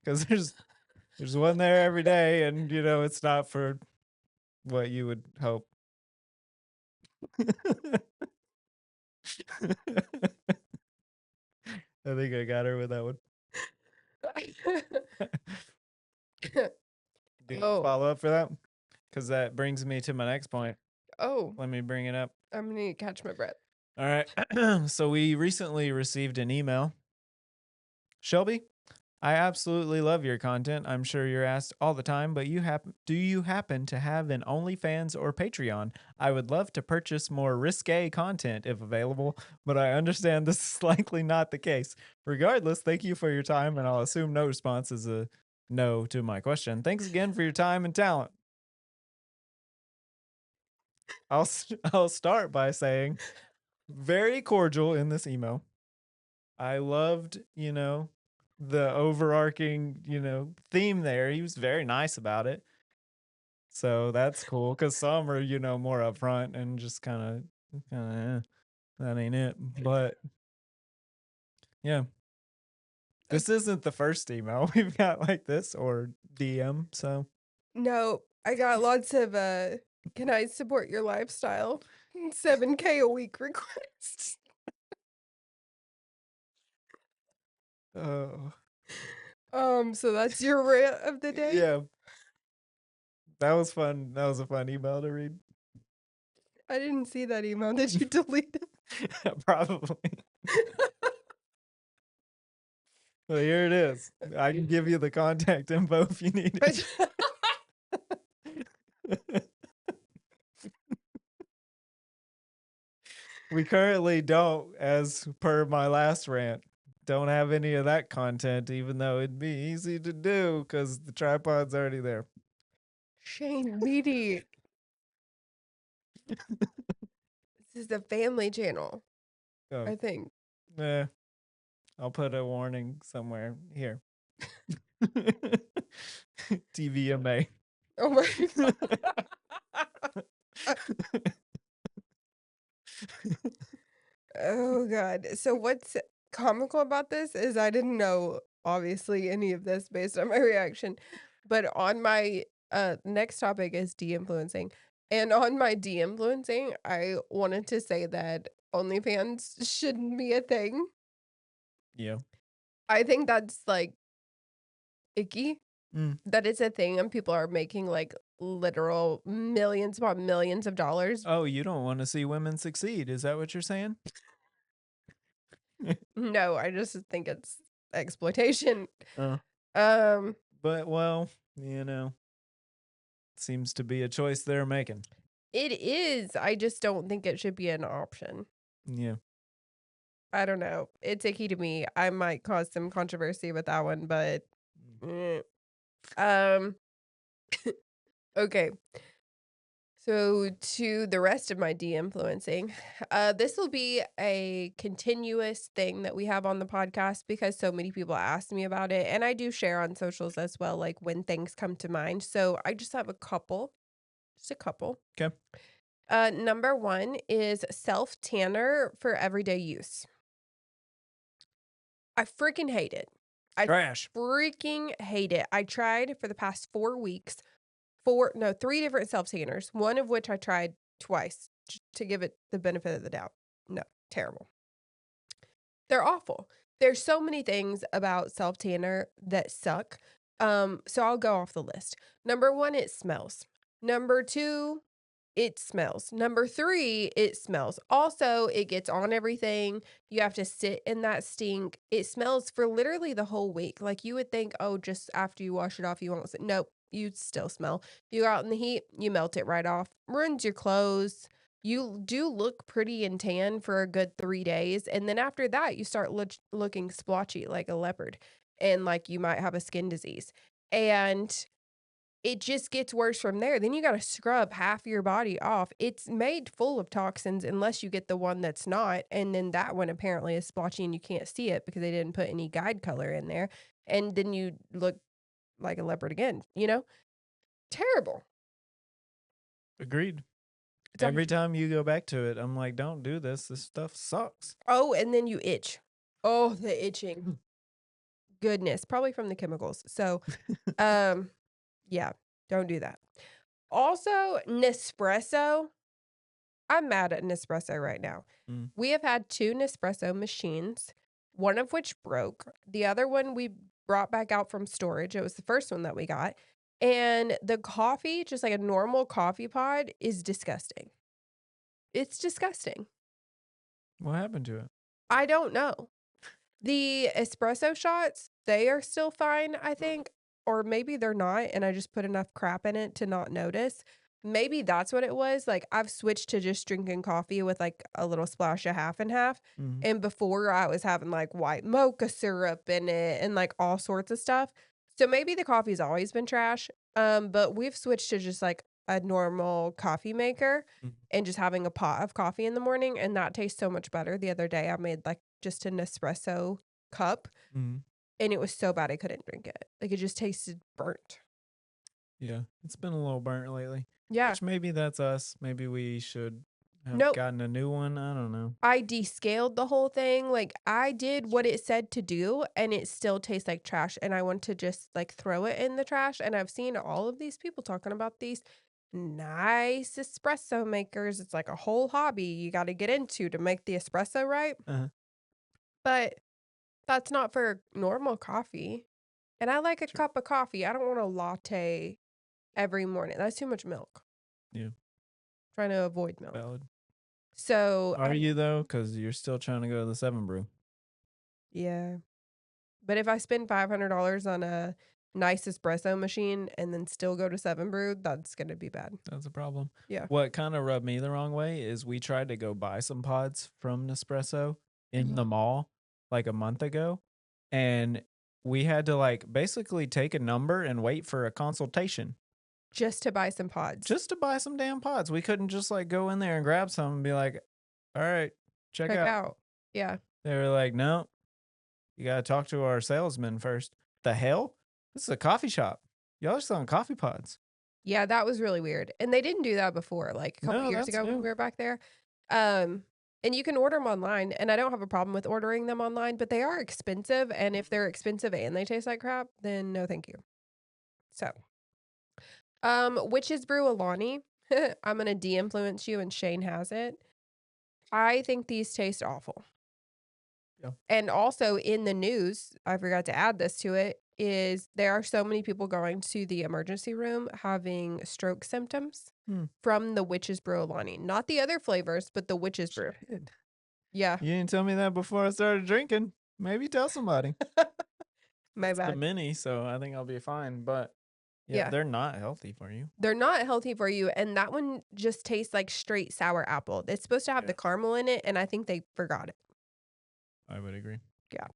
because there's one there every day, and it's not for what you would hope. I think I got her with that one. Do you have a Oh, follow up for that? Because that brings me to my next point. oh, Let me bring it up. I'm gonna need to catch my breath. All right. So we recently received an email. Shelby, I absolutely love your content. I'm sure you're asked all the time, but do you happen to have an OnlyFans or Patreon? I would love to purchase more risque content if available, but I understand this is likely not the case. Regardless, thank you for your time, and I'll assume no response is a no to my question. Thanks again for your time and talent. I'll start by saying very cordial in this email. I loved, the overarching, theme there. He was very nice about it. So that's cool because some are, more upfront and just that ain't it. But yeah, this isn't the first email we've got like this or DM. So No, I got lots of can I support your lifestyle? 7K a week requests. uh, So that's your rant of the day? yeah, that was fun. That was a fun email to read. I didn't see that email. Did you delete it? Probably. Well, here it is. I can give you the contact info if you need it. We currently don't, as per my last rant, don't have any of that content, even though it'd be easy to do because the tripod's already there. Shane Beatty. This is a family channel, Oh, I think. I'll put a warning somewhere here. TVMA. Oh my Oh god. So what's comical about this is I didn't know obviously any of this based on my reaction. But on my next topic is de-influencing. And on my de-influencing, I wanted to say that OnlyFans shouldn't be a thing. Yeah. I think that's like icky. Mm. That it's a thing and people are making, like, literal millions upon millions of dollars. Oh, you don't wanna see women succeed, is that what you're saying? No, I just think it's exploitation. Uh, Um, but, well, you know, seems to be a choice they're making. it is, I just don't think it should be an option. Yeah. I don't know. It's icky to me. I might cause some controversy with that one, but Mm. eh. Um, okay. So to the rest of my de-influencing, this will be a continuous thing that we have on the podcast because so many people ask me about it, and I do share on socials as well, like when things come to mind. So I just have a couple, just a couple. 'Kay. Number one is self tanner for everyday use. I freaking hate it. I Trash. freaking hate it. I tried for the past 4 weeks. 4 no, 3 different self-tanners, one of which I tried twice to give it the benefit of the doubt. No, terrible. They're awful. There's so many things about self-tanner that suck. So I'll go off the list. Number 1, it smells. Number 2, it smells. Number 3, it smells. Also, it gets on everything. You have to sit in that stink. It smells for literally the whole week. Like, you would think, "Oh, just after you wash it off, you won't s" Nope, you still smell. You go out in the heat, you melt it right off. Ruins your clothes. You do look pretty and tan for a good 3 days, and then after that, you start looking splotchy like a leopard, and, like, you might have a skin disease. And it just gets worse from there. Then you gotta scrub half your body off. It's made full of toxins unless you get the one that's not, and then that one apparently is splotchy and you can't see it because they didn't put any guide color in there, and then you look like a leopard again, you know? Terrible. Agreed. It's a Every time you go back to it, I'm like, "Don't do this. This stuff sucks." Oh, and then you itch. Oh, the itching. Goodness, probably from the chemicals. So, um, yeah, don't do that. Also, Nespresso. I'm mad at Nespresso right now. Mm. We have had 2 Nespresso machines, one of which broke. The other one we brought back out from storage. It was the first one that we got. And the coffee, just like a normal coffee pod, is disgusting. It's disgusting. What happened to it? I don't know. The espresso shots, they are still fine, I think, or maybe they're not, and I just put enough crap in it to not notice. Maybe that's what it was. Like, I've switched to just drinking coffee with, like, a little splash of half and half, Mhm. and before I was having, like, white mocha syrup in it and, like, all sorts of stuff. So maybe the coffee's always been trash, but we've switched to just, like, a normal coffee maker Mhm. and just having a pot of coffee in the morning, and that tastes so much better. The other day, I made, like, just an espresso cup, Mhm. and it was so bad I couldn't drink it. Like, it just tasted burnt. Yeah, it's been a little burnt lately, Yeah. which maybe that's us. Maybe we should have Nope. gotten a new one. I don't know. I descaled the whole thing, like, I did what it said to do, and it still tastes like trash, and I want to just, like, throw it in the trash, and I've seen all of these people talking about these nice espresso makers. It's like a whole hobby you gotta get into to make the espresso right, Uh-huh. but that's not for normal coffee, and I like a Sure. cup of coffee. I don't want a latte every morning. That's too much milk. Yeah, Trying to avoid milk. valid. So, Are you though? Because you're still trying to go to the 7 Brew. yeah. But if I spend $500 on a nice espresso machine and then still go to 7 Brew, that's gonna be bad. That's a problem. Yeah. What kind of rubbed me the wrong way is we tried to go buy some pods from Nespresso in the mall like a month ago, and we had to like basically take a number and wait for a consultation Just to buy some pods. just to buy some damn pods. We couldn't just like go in there and grab some and be like, "All right, check Check out." out. Yeah. They were like, "No, you got to talk to our salesman first." The hell? This is a coffee shop. Y'all are selling coffee pods. Yeah, that was really weird. And they didn't do that before, like, a couple No, years that's ago when new. we were back there. Um, and you can order them online, and I don't have a problem with ordering them online, but they are expensive, and if they're expensive and they taste like crap, then no thank you. So, Witch's Brew Alani. I'm gonna de-influence you, and Shane has it. I think these taste awful. Yeah. And also in the news, I forgot to add this to it, is there are so many people going to the emergency room having stroke symptoms Hmm. from the witch's brew Alani. Not the other flavors, but the witch's brew. Shit. Yeah, You didn't tell me that before I started drinking. Maybe tell somebody. my It's the bad. mini, so I think I'll be fine. But yeah, Yeah. they're not healthy for you. They're not healthy for you, and that one just tastes like straight sour apple. It's supposed to have Yeah, the caramel in it, and I think they forgot it. I would agree. Yeah.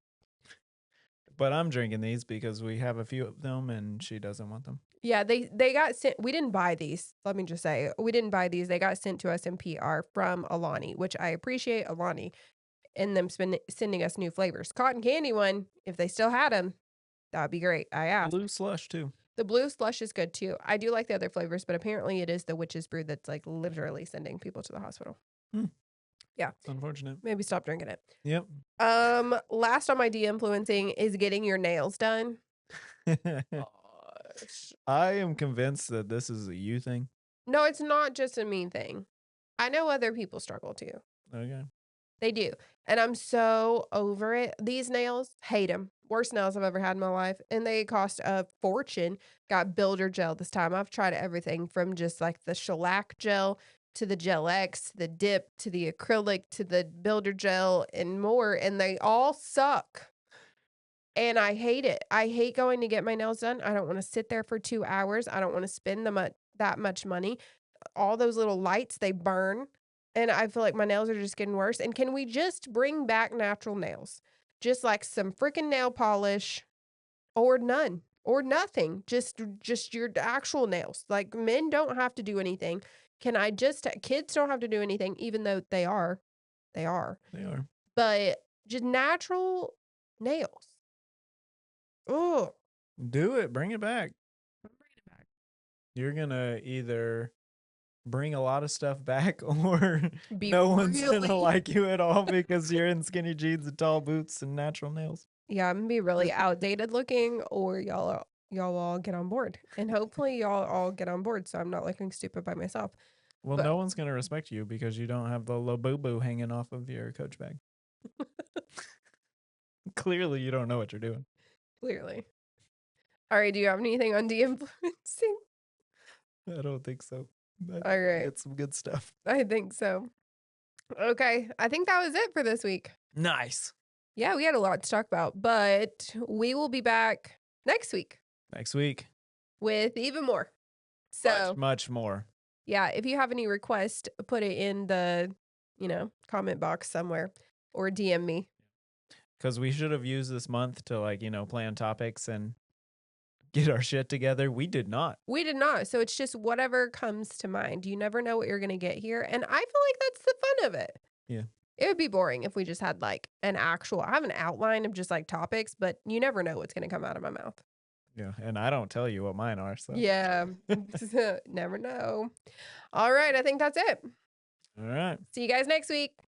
But I'm drinking these because we have a few of them and she doesn't want them. Yeah, they got sent we didn't buy these, let me just say. We didn't buy these, they got sent to us in PR from Alani, which I appreciate Alani and them sending us new flavors. Cotton candy one, if they still had them, that'd be great. I asked. Blue slush too. The blue slush is good too. I do like the other flavors, but apparently it is the witch's brew that's, like, literally sending people to the hospital. Hmm. Yeah. It's unfortunate. Maybe stop drinking it. Yep. Last on my de-influencing is getting your nails done. Gosh. I am convinced that this is a you thing. No, it's not just a me thing. I know other people struggle too. Okay. They do. And I'm so over it. These nails, hate them. Worst nails I've ever had in my life. And they cost a fortune. Got builder gel this time. I've tried everything from just like the shellac gel to the Gel X, to the dip, to the acrylic, to the builder gel, and more. And they all suck. And I hate it. I hate going to get my nails done. I don't want to sit there for 2 hours. I don't want to spend that much money. All those little lights, they burn, and I feel like my nails are just getting worse, and can we just bring back natural nails? Just like some freaking nail polish or none or nothing. Just your actual nails. Like, men don't have to do anything. Can I just kids don't have to do anything even though they are. They are. They are. But just natural nails. Oh, Do it. Bring it back. I'm bringing it back. You're going to either bring a lot of stuff back or Be no one's going to really like you at all because you're in skinny jeans and tall boots and natural nails. Yeah, I'm gonna be really outdated looking, or y'all all get on board, and hopefully y'all all get on board, so I'm not looking stupid by myself. Well, But no one's going to respect you because you don't have the labubu hanging off of your coach bag. Clearly, you don't know what you're doing. clearly, all right. Do you have anything on de-influencing? I don't think so. I All right, get some good stuff. I think so. Okay, I think that was it for this week. Nice. Yeah, we had a lot to talk about, but we will be back next week Next week, with even more. So much more. yeah, if you have any requests, put it in the comment box somewhere, or DM me. Because we should have used this month to, like, plan topics and get our shit together. We did not. We did not. So it's just whatever comes to mind. You never know what you're going to get here. And I feel like that's the fun of it. Yeah. It would be boring if we just had like I have an outline of just like topics, but you never know what's going to come out of my mouth. Yeah. And I don't tell you what mine are. So, Yeah. Never know. All right. I think that's it. all right. See you guys next week.